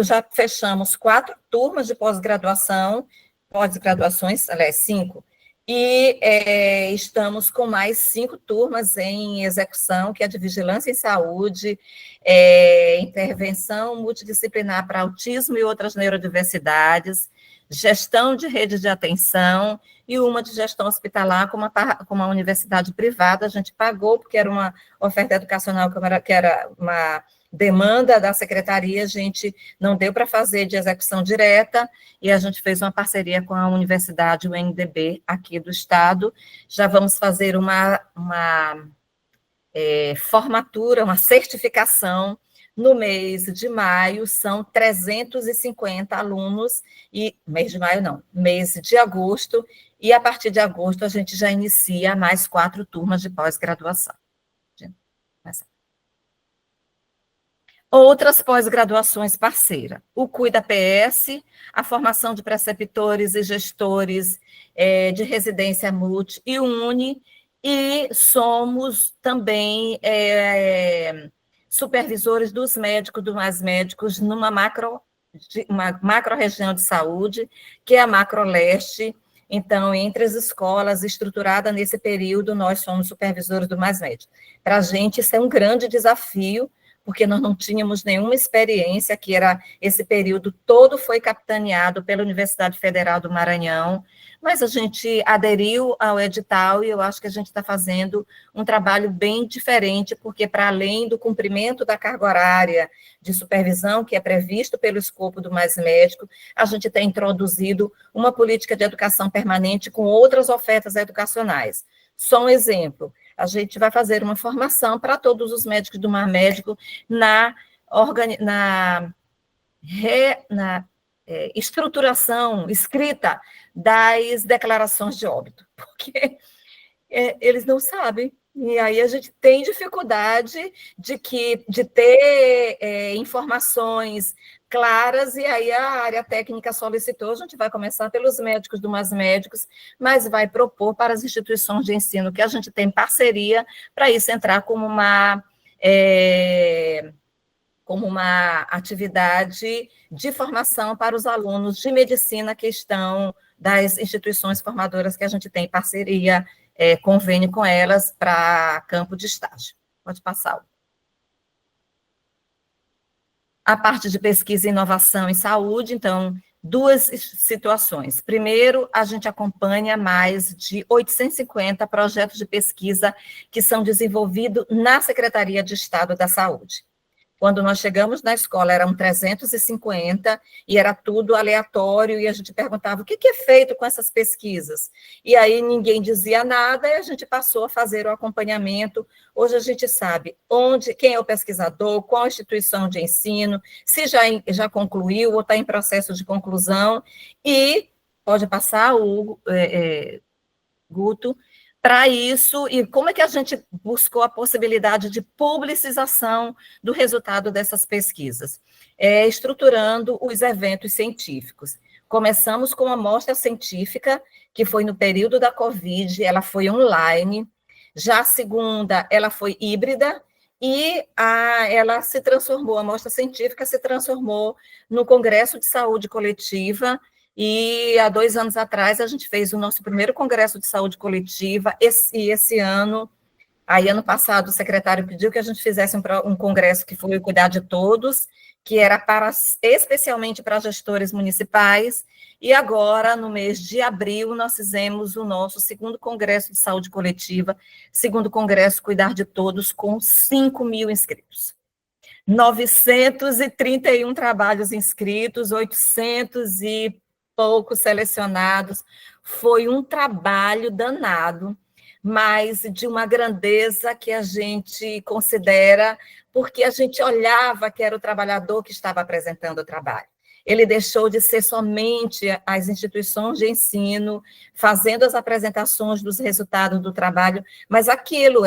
Já fechamos 4 turmas de pós-graduações, aliás, 5, e estamos com mais 5 turmas em execução, que é de vigilância em saúde, intervenção multidisciplinar para autismo e outras neurodiversidades, gestão de rede de atenção, e uma de gestão hospitalar com uma universidade privada. A gente pagou, porque era uma oferta educacional que era uma demanda da secretaria, a gente não deu para fazer de execução direta, e a gente fez uma parceria com a universidade, o UNDB, aqui do estado. Já vamos fazer uma formatura, uma certificação no mês de maio. São 350 alunos, e mês de maio não, mês de agosto, e a partir de agosto a gente já inicia mais 4 turmas de pós-graduação. Outras pós-graduações parceira, o Cuida PS, a formação de preceptores e gestores de residência multi e UNE, e somos também supervisores dos médicos, do Mais Médicos, numa macro-região de saúde, que é a Macro-Leste. Então, entre as escolas, estruturada nesse período, nós somos supervisores do Mais Médicos. Para a gente, isso é um grande desafio, porque nós não tínhamos nenhuma experiência, que era esse período todo foi capitaneado pela Universidade Federal do Maranhão, mas a gente aderiu ao edital, e eu acho que a gente está fazendo um trabalho bem diferente, porque para além do cumprimento da carga horária de supervisão, que é previsto pelo escopo do Mais Médico, a gente tem introduzido uma política de educação permanente com outras ofertas educacionais. Só um exemplo: a gente vai fazer uma formação para todos os médicos do Mais Médico na estruturação escrita das declarações de óbito, porque eles não sabem, e aí a gente tem dificuldade de ter informações claras, e aí a área técnica solicitou. A gente vai começar pelos médicos do Mais Médicos, mas vai propor para as instituições de ensino que a gente tem parceria, para isso entrar como uma atividade de formação para os alunos de medicina que estão das instituições formadoras que a gente tem parceria, convênio com elas para campo de estágio. Pode passar. A parte de pesquisa e inovação em saúde, então, 2 situações. Primeiro, a gente acompanha mais de 850 projetos de pesquisa que são desenvolvidos na Secretaria de Estado da Saúde. Quando nós chegamos na escola, eram 350, e era tudo aleatório, e a gente perguntava o que é feito com essas pesquisas. E aí ninguém dizia nada, e a gente passou a fazer o acompanhamento. Hoje a gente sabe quem é o pesquisador, qual a instituição de ensino, se já concluiu ou está em processo de conclusão, e pode passar o Guto. Para isso, e como é que a gente buscou a possibilidade de publicização do resultado dessas pesquisas? Estruturando os eventos científicos. Começamos com uma mostra científica, que foi no período da Covid, ela foi online. Já a segunda, ela foi híbrida, e ela se transformou, a mostra científica se transformou no Congresso de Saúde Coletiva. E há 2 anos atrás a gente fez o nosso primeiro congresso de saúde coletiva, e esse ano, ano passado, o secretário pediu que a gente fizesse um congresso que foi o Cuidar de Todos, que era especialmente para gestores municipais, e agora, no mês de abril, nós fizemos o nosso 2º congresso de saúde coletiva, 2º congresso Cuidar de Todos, com 5.000 inscritos. 931 trabalhos inscritos, 800 e poucos selecionados. Foi um trabalho danado, mas de uma grandeza que a gente considera, porque a gente olhava que era o trabalhador que estava apresentando o trabalho. Ele deixou de ser somente as instituições de ensino, fazendo as apresentações dos resultados do trabalho, mas aquilo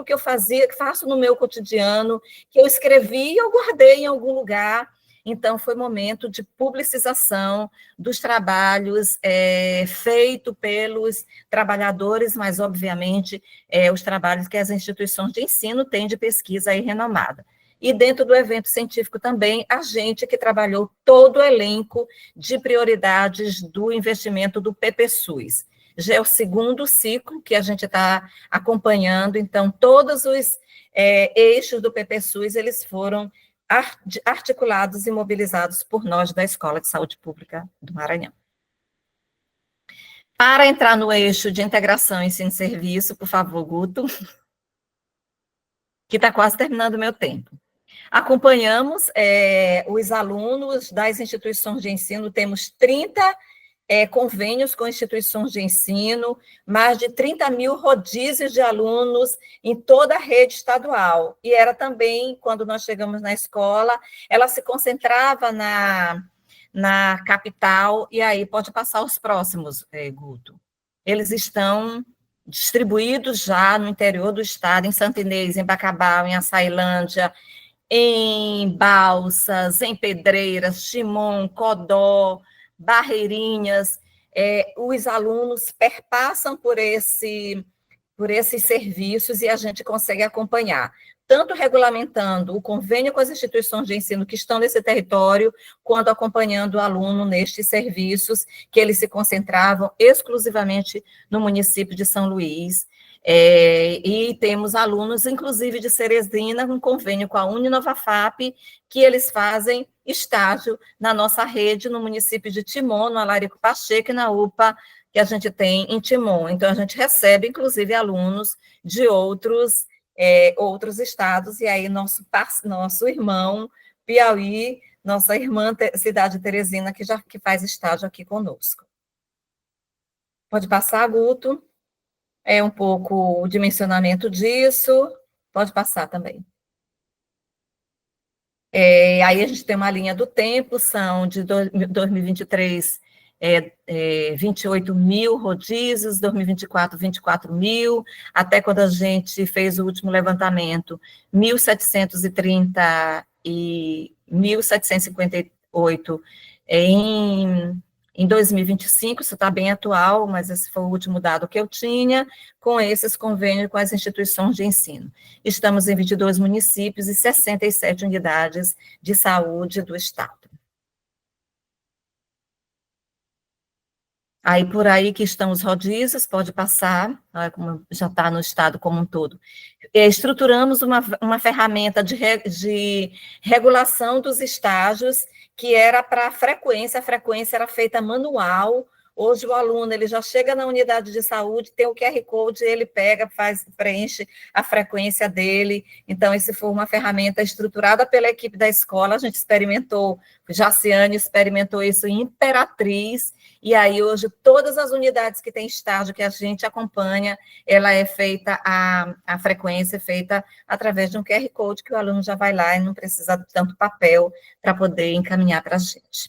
que eu fazia, que faço no meu cotidiano, que eu escrevi e eu guardei em algum lugar. Então, foi momento de publicização dos trabalhos feitos pelos trabalhadores, mas, obviamente, os trabalhos que as instituições de ensino têm de pesquisa aí renomada. E dentro do evento científico também, a gente que trabalhou todo o elenco de prioridades do investimento do PPSUS. Já é o segundo ciclo que a gente está acompanhando, então, todos os eixos do PPSUS, eles foram articulados e mobilizados por nós da Escola de Saúde Pública do Maranhão. Para entrar no eixo de integração ensino-serviço, por favor, Guto, que está quase terminando o meu tempo. Acompanhamos os alunos das instituições de ensino, temos 30 convênios com instituições de ensino, mais de 30 mil rodízios de alunos em toda a rede estadual. E era também, quando nós chegamos na escola, ela se concentrava na capital, e aí pode passar os próximos, Guto. Eles estão distribuídos já no interior do estado, em Santa Inês, em Bacabal, em Açailândia, em Balsas, em Pedreiras, Timon, Codó, Barreirinhas. Os alunos perpassam por esses serviços e a gente consegue acompanhar, tanto regulamentando o convênio com as instituições de ensino que estão nesse território, quanto acompanhando o aluno nestes serviços, que eles se concentravam exclusivamente no município de São Luís. E temos alunos, inclusive de Ceresina, um convênio com a Uninovafap, que eles fazem estágio na nossa rede, no município de Timon, no Alarico Pacheco, e na UPA, que a gente tem em Timon. Então, a gente recebe, inclusive, alunos de outros estados, e aí nosso irmão Piauí, nossa irmã cidade Teresina, que faz estágio aqui conosco. Pode passar, Guto. Um pouco o dimensionamento disso. Pode passar também. Aí a gente tem uma linha do tempo, são de 2023, 28 mil rodízios, 2024, 24 mil, até quando a gente fez o último levantamento, 1.730 e 1.758 em 2025, isso está bem atual, mas esse foi o último dado que eu tinha, com esses convênios com as instituições de ensino. Estamos em 22 municípios e 67 unidades de saúde do estado. Aí, por aí que estão os rodízios, pode passar, como já está no estado como um todo. Estruturamos uma ferramenta de regulação dos estágios, que era para a frequência era feita manual. Hoje o aluno ele já chega na unidade de saúde, tem o QR Code, ele pega, preenche a frequência dele. Então, isso foi uma ferramenta estruturada pela equipe da escola, a gente experimentou, Jaciane experimentou isso em Imperatriz, e aí hoje todas as unidades que têm estágio que a gente acompanha, ela é feita, a frequência é feita através de um QR Code, que o aluno já vai lá e não precisa de tanto papel para poder encaminhar para a gente.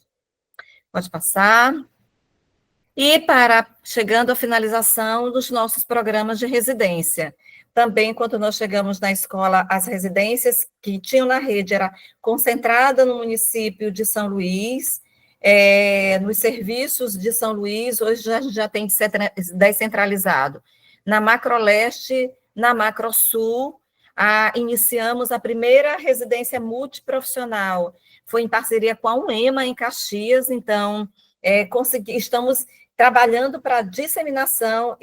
Pode passar. E chegando à finalização dos nossos programas de residência. Também, quando nós chegamos na escola, as residências que tinham na rede era concentrada no município de São Luís, nos serviços de São Luís, hoje já tem descentralizado. Na Macroleste, na Macrosul, iniciamos a primeira residência multiprofissional, foi em parceria com a UEMA, em Caxias, então, estamos trabalhando para a disseminação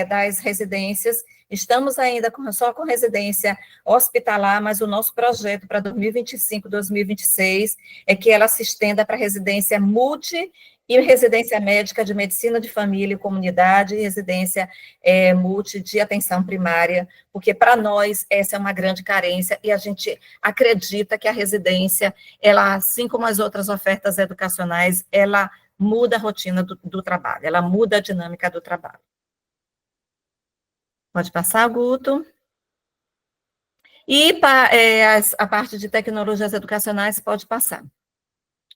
das residências. Estamos ainda só com residência hospitalar, mas o nosso projeto para 2025, 2026 é que ela se estenda para residência multi e residência médica de medicina de família e comunidade, e residência multi de atenção primária, porque para nós essa é uma grande carência, e a gente acredita que a residência, ela, assim como as outras ofertas educacionais, ela muda a rotina do trabalho, ela muda a dinâmica do trabalho. Pode passar, Guto. E a parte de tecnologias educacionais pode passar.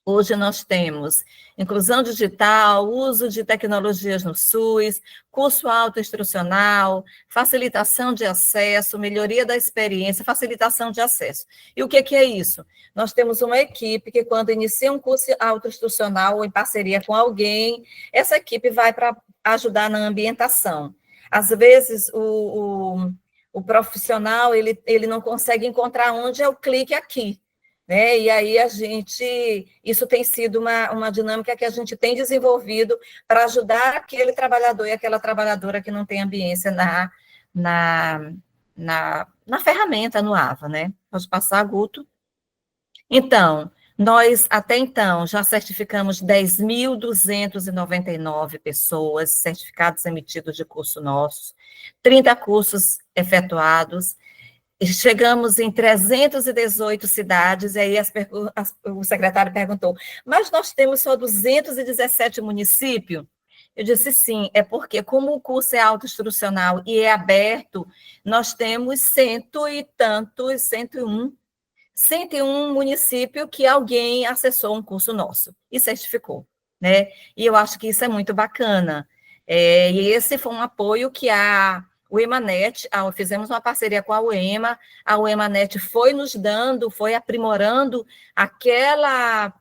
Hoje nós temos inclusão digital, uso de tecnologias no SUS, curso autoinstrucional, facilitação de acesso, melhoria da experiência, facilitação de acesso. E o que é isso? Nós temos uma equipe que, quando inicia um curso autoinstrucional ou em parceria com alguém, essa equipe vai para ajudar na ambientação. Às vezes, o profissional ele não consegue encontrar onde é o clique aqui. Né? E aí isso tem sido uma dinâmica que a gente tem desenvolvido para ajudar aquele trabalhador e aquela trabalhadora que não tem ambiência na ferramenta, no AVA, né? Pode passar, Guto. Então, nós, até então, já certificamos 10.299 pessoas, certificados emitidos de curso nossos, 30 cursos efetuados. Chegamos em 318 cidades, e aí o secretário perguntou, mas nós temos só 217 municípios? Eu disse sim, é porque como o curso é autoinstrucional e é aberto, nós temos 101 municípios que alguém acessou um curso nosso e certificou, né? E eu acho que isso é muito bacana. E esse foi um apoio que o EMANET, fizemos uma parceria com a UEMANET foi nos dando, foi aprimorando aquela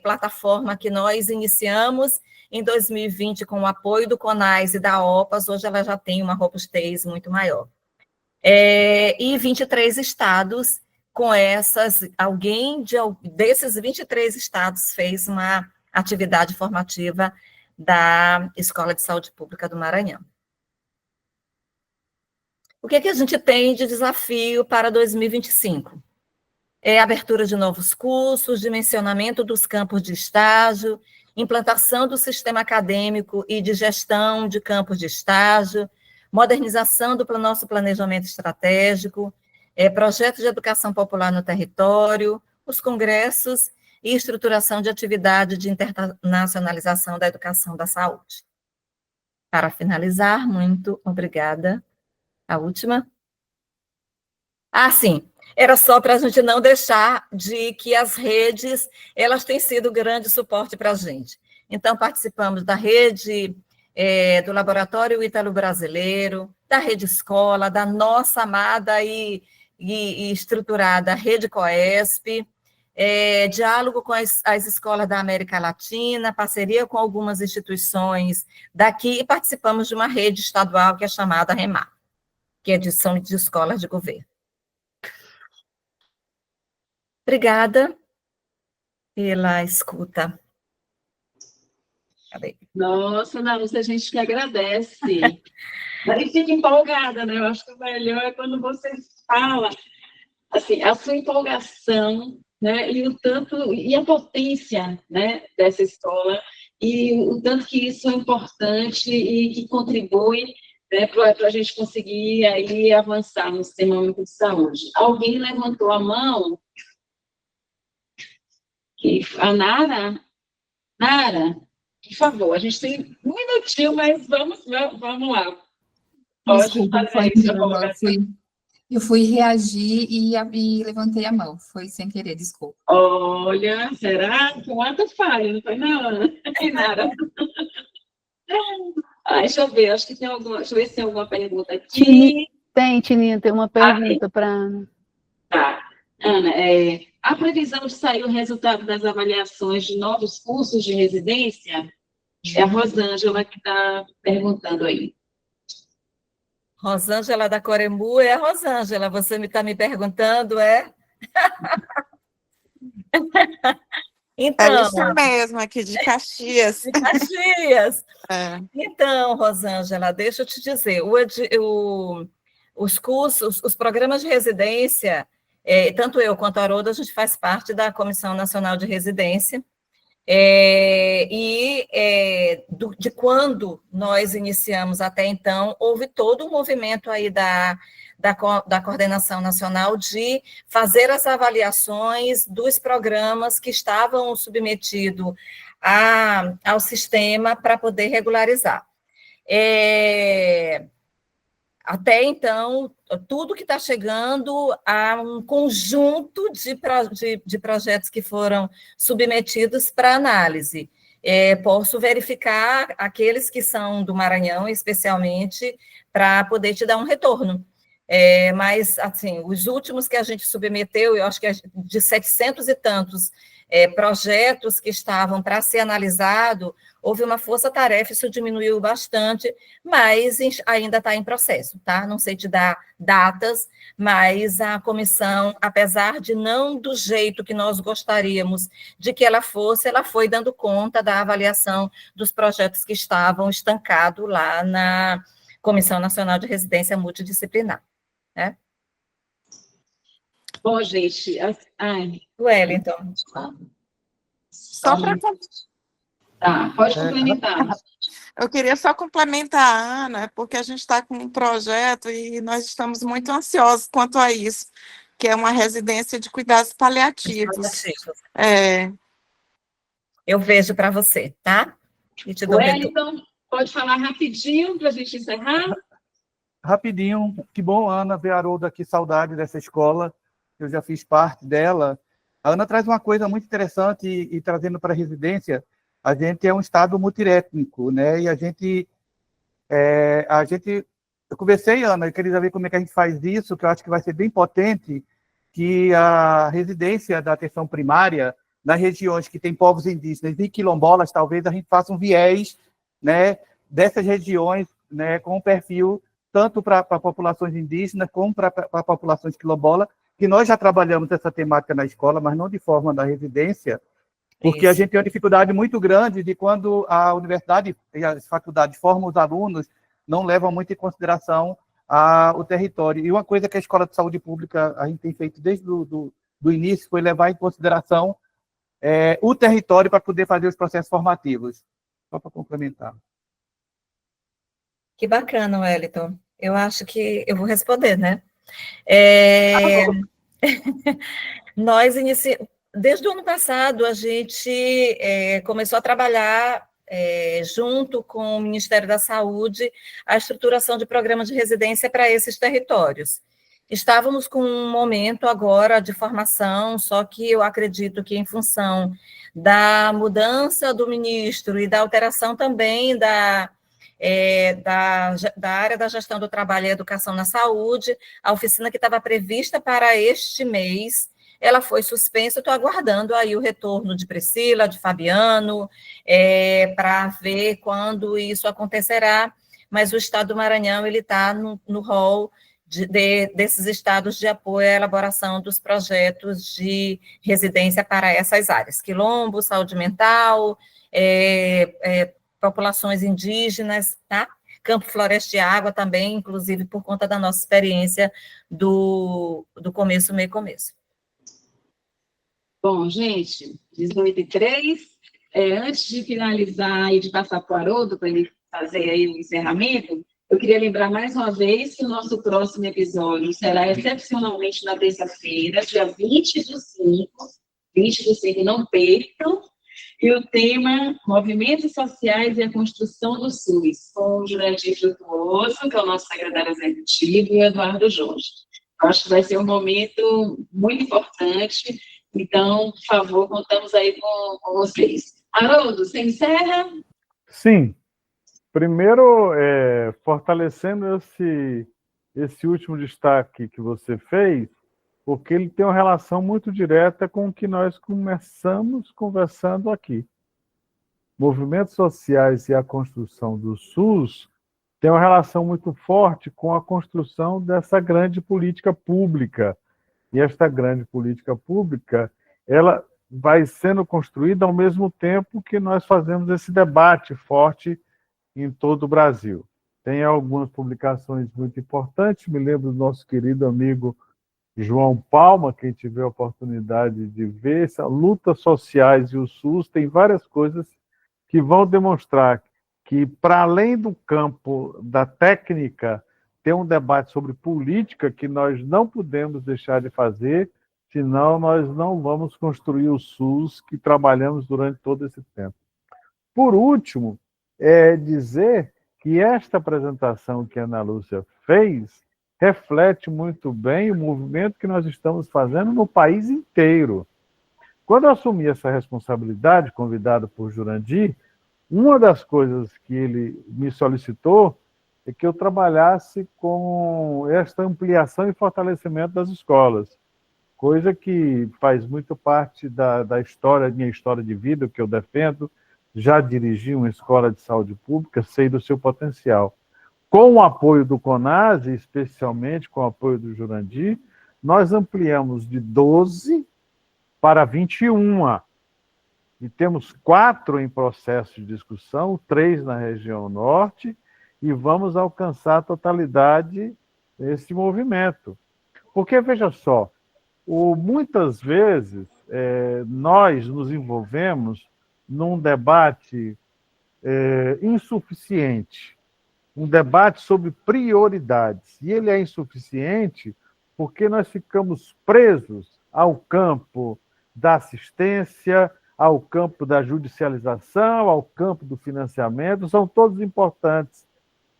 plataforma que nós iniciamos em 2020 com o apoio do CONAS e da OPAS, hoje ela já tem uma robustez muito maior. E 23 estados com alguém desses 23 estados fez uma atividade formativa da Escola de Saúde Pública do Maranhão. O que a gente tem de desafio para 2025? É a abertura de novos cursos, dimensionamento dos campos de estágio, implantação do sistema acadêmico e de gestão de campos de estágio, modernização do nosso planejamento estratégico, projetos de educação popular no território, os congressos e estruturação de atividade de internacionalização da educação da saúde. Para finalizar, muito obrigada. A última. Sim, era só para a gente não deixar de que as redes, elas têm sido grande suporte para a gente. Então, participamos da rede do Laboratório Ítalo-Brasileiro, da Rede Escola, da nossa amada e estruturada Rede Coesp, diálogo com as escolas da América Latina, parceria com algumas instituições daqui, e participamos de uma rede estadual que é chamada REMAR, que é são de escolas de governo. Obrigada pela escuta. Cadê? Nossa, Narúcia, a gente que agradece. E fica empolgada, né? Eu acho que o melhor é quando você fala, assim, a sua empolgação, né? E o tanto, e a potência, né, dessa escola, e o tanto que isso é importante e que contribui, né, para a gente conseguir aí avançar no Sistema Único de Saúde. Alguém levantou a mão? A Nara? Nara, por favor, a gente tem um minutinho, mas vamos lá. Desculpa, eu fui reagir e levantei a mão, foi sem querer, desculpa. Olha, será? Quanta falha, não foi não, Nara? Deixa eu ver, acho que tem alguma. Deixa eu ver se tem alguma pergunta aqui. Tininha, tem uma pergunta para a Ana. Tá. Ana, a previsão de sair o resultado das avaliações de novos cursos de residência? É a Rosângela que está perguntando aí. Rosângela da Corembu, é a Rosângela, você está me perguntando, Então, isso mesmo, aqui de Caxias. De Caxias. Então, Rosângela, deixa eu te dizer, os cursos, os programas de residência, tanto eu quanto a Haroldo, a gente faz parte da Comissão Nacional de Residência, de quando nós iniciamos até então, houve todo um movimento aí da Coordenação Nacional de fazer as avaliações dos programas que estavam submetidos ao sistema para poder regularizar. Até então, tudo que está chegando a um conjunto de projetos que foram submetidos para análise. Posso verificar aqueles que são do Maranhão, especialmente, para poder te dar um retorno. Mas, assim, os últimos que a gente submeteu, eu acho que de 700 e tantos projetos que estavam para ser analisado, houve uma força-tarefa, isso diminuiu bastante, mas ainda está em processo, tá? Não sei te dar datas, mas a comissão, apesar de não do jeito que nós gostaríamos de que ela foi dando conta da avaliação dos projetos que estavam estancados lá na Comissão Nacional de Residência Multidisciplinar, né? Bom, gente, Wellington. Só para Tá, pode complementar. Eu queria só complementar a Ana, porque a gente está com um projeto e nós estamos muito ansiosos quanto a isso, que é uma residência de cuidados paliativos. Eu vejo para você, tá? E te dou Wellington, pode falar rapidinho para a gente encerrar? Rapidinho, que bom, Ana, ver a Haroldo aqui, saudade dessa escola, eu já fiz parte dela. A Ana traz uma coisa muito interessante e trazendo para a residência, a gente é um estado multiétnico, né? E eu conversei, Ana, eu queria saber como é que a gente faz isso, que eu acho que vai ser bem potente, que a residência da atenção primária, nas regiões que tem povos indígenas e quilombolas, talvez a gente faça um viés, né, dessas regiões, né, com um perfil tanto para populações indígenas como para populações quilombolas, que nós já trabalhamos essa temática na escola, mas não de forma da residência, porque a gente tem uma dificuldade muito grande de quando a universidade e as faculdades formam os alunos, não levam muito em consideração o território. E uma coisa que a Escola de Saúde Pública a gente tem feito desde do início foi levar em consideração o território para poder fazer os processos formativos. Só para complementar. Que bacana, Wellington. Eu acho que eu vou responder, né? Nós desde o ano passado, a gente começou a trabalhar junto com o Ministério da Saúde a estruturação de programas de residência para esses territórios. Estávamos com um momento agora de formação, só que eu acredito que em função da mudança do ministro e da alteração também da área da gestão do trabalho e educação na saúde, a oficina que estava prevista para este mês, ela foi suspensa. Estou aguardando aí o retorno de Priscila, de Fabiano, para ver quando isso acontecerá, mas o Estado do Maranhão ele está no rol desses estados de apoio à elaboração dos projetos de residência para essas áreas, quilombo, saúde mental, populações indígenas, tá? Campo, floresta e água também, inclusive por conta da nossa experiência do começo, meio começo. Bom, gente, 18h03, antes de finalizar e de passar para o Haroldo, para ele fazer aí o encerramento, eu queria lembrar mais uma vez que o nosso próximo episódio será excepcionalmente na terça-feira, dia 20/5, não percam, e o tema Movimentos Sociais e a Construção do SUS, com o Jurandir Frutuoso, que é o nosso secretário executivo, e o Eduardo Jorge. Acho que vai ser um momento muito importante, então, por favor, contamos aí com vocês. Haroldo, você encerra? Sim. Primeiro, fortalecendo esse último destaque que você fez, porque ele tem uma relação muito direta com o que nós começamos conversando aqui. Movimentos sociais e a construção do SUS tem uma relação muito forte com a construção dessa grande política pública. E esta grande política pública, ela vai sendo construída ao mesmo tempo que nós fazemos esse debate forte em todo o Brasil. Tem algumas publicações muito importantes, me lembro do nosso querido amigo João Palma, quem tiver a oportunidade de ver, lutas sociais e o SUS, tem várias coisas que vão demonstrar que, para além do campo da técnica, ter um debate sobre política que nós não podemos deixar de fazer, senão nós não vamos construir o SUS que trabalhamos durante todo esse tempo. Por último, dizer que esta apresentação que a Ana Lúcia fez reflete muito bem o movimento que nós estamos fazendo no país inteiro. Quando eu assumi essa responsabilidade, convidado por Jurandir, uma das coisas que ele me solicitou é que eu trabalhasse com esta ampliação e fortalecimento das escolas, coisa que faz muito parte da história, minha história de vida, que eu defendo. Já dirigi uma escola de saúde pública, sei do seu potencial. Com o apoio do CONAS, especialmente com o apoio do Jurandir, nós ampliamos de 12 para 21. E temos 4 em processo de discussão, 3 na região norte, e vamos alcançar a totalidade desse movimento. Porque, veja só, muitas vezes nós nos envolvemos num debate insuficiente, um debate sobre prioridades. E ele é insuficiente porque nós ficamos presos ao campo da assistência, ao campo da judicialização, ao campo do financiamento, são todos importantes.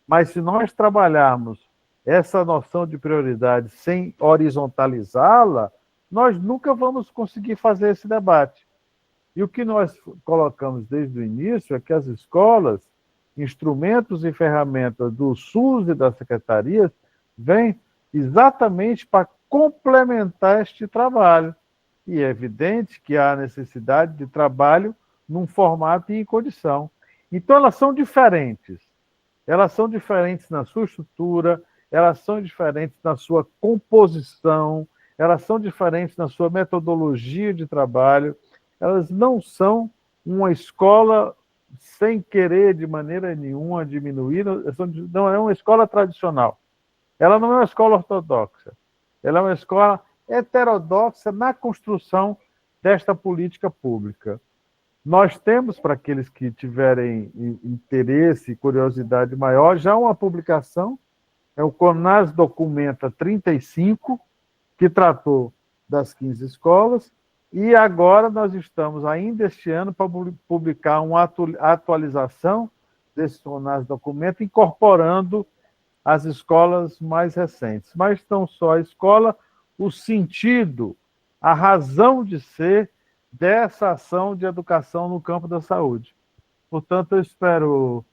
Mas se nós trabalharmos essa noção de prioridade sem horizontalizá-la, nós nunca vamos conseguir fazer esse debate. E o que nós colocamos desde o início é que as escolas, instrumentos e ferramentas do SUS e das secretarias, vêm exatamente para complementar este trabalho. E é evidente que há necessidade de trabalho num formato e em condição. Então, elas são diferentes. Elas são diferentes na sua estrutura, elas são diferentes na sua composição, elas são diferentes na sua metodologia de trabalho. Elas não são uma escola sem querer de maneira nenhuma diminuir, não é uma escola tradicional. Ela não é uma escola ortodoxa. Ela é uma escola heterodoxa na construção desta política pública. Nós temos, para aqueles que tiverem interesse e curiosidade maior, já uma publicação, é o CONAS Documenta 35, que tratou das 15 escolas, e agora nós estamos, ainda este ano, para publicar uma atualização desse CONAS Documenta, incorporando as escolas mais recentes. Mas não só a escola, o sentido, a razão de ser dessa ação de educação no campo da saúde. Portanto, eu espero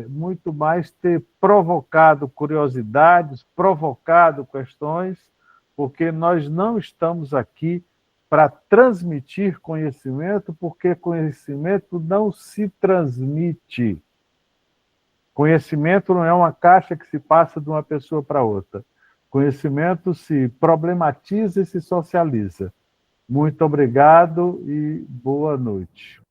muito mais ter provocado curiosidades, provocado questões, porque nós não estamos aqui para transmitir conhecimento, porque conhecimento não se transmite. Conhecimento não é uma caixa que se passa de uma pessoa para outra. Conhecimento se problematiza e se socializa. Muito obrigado e boa noite.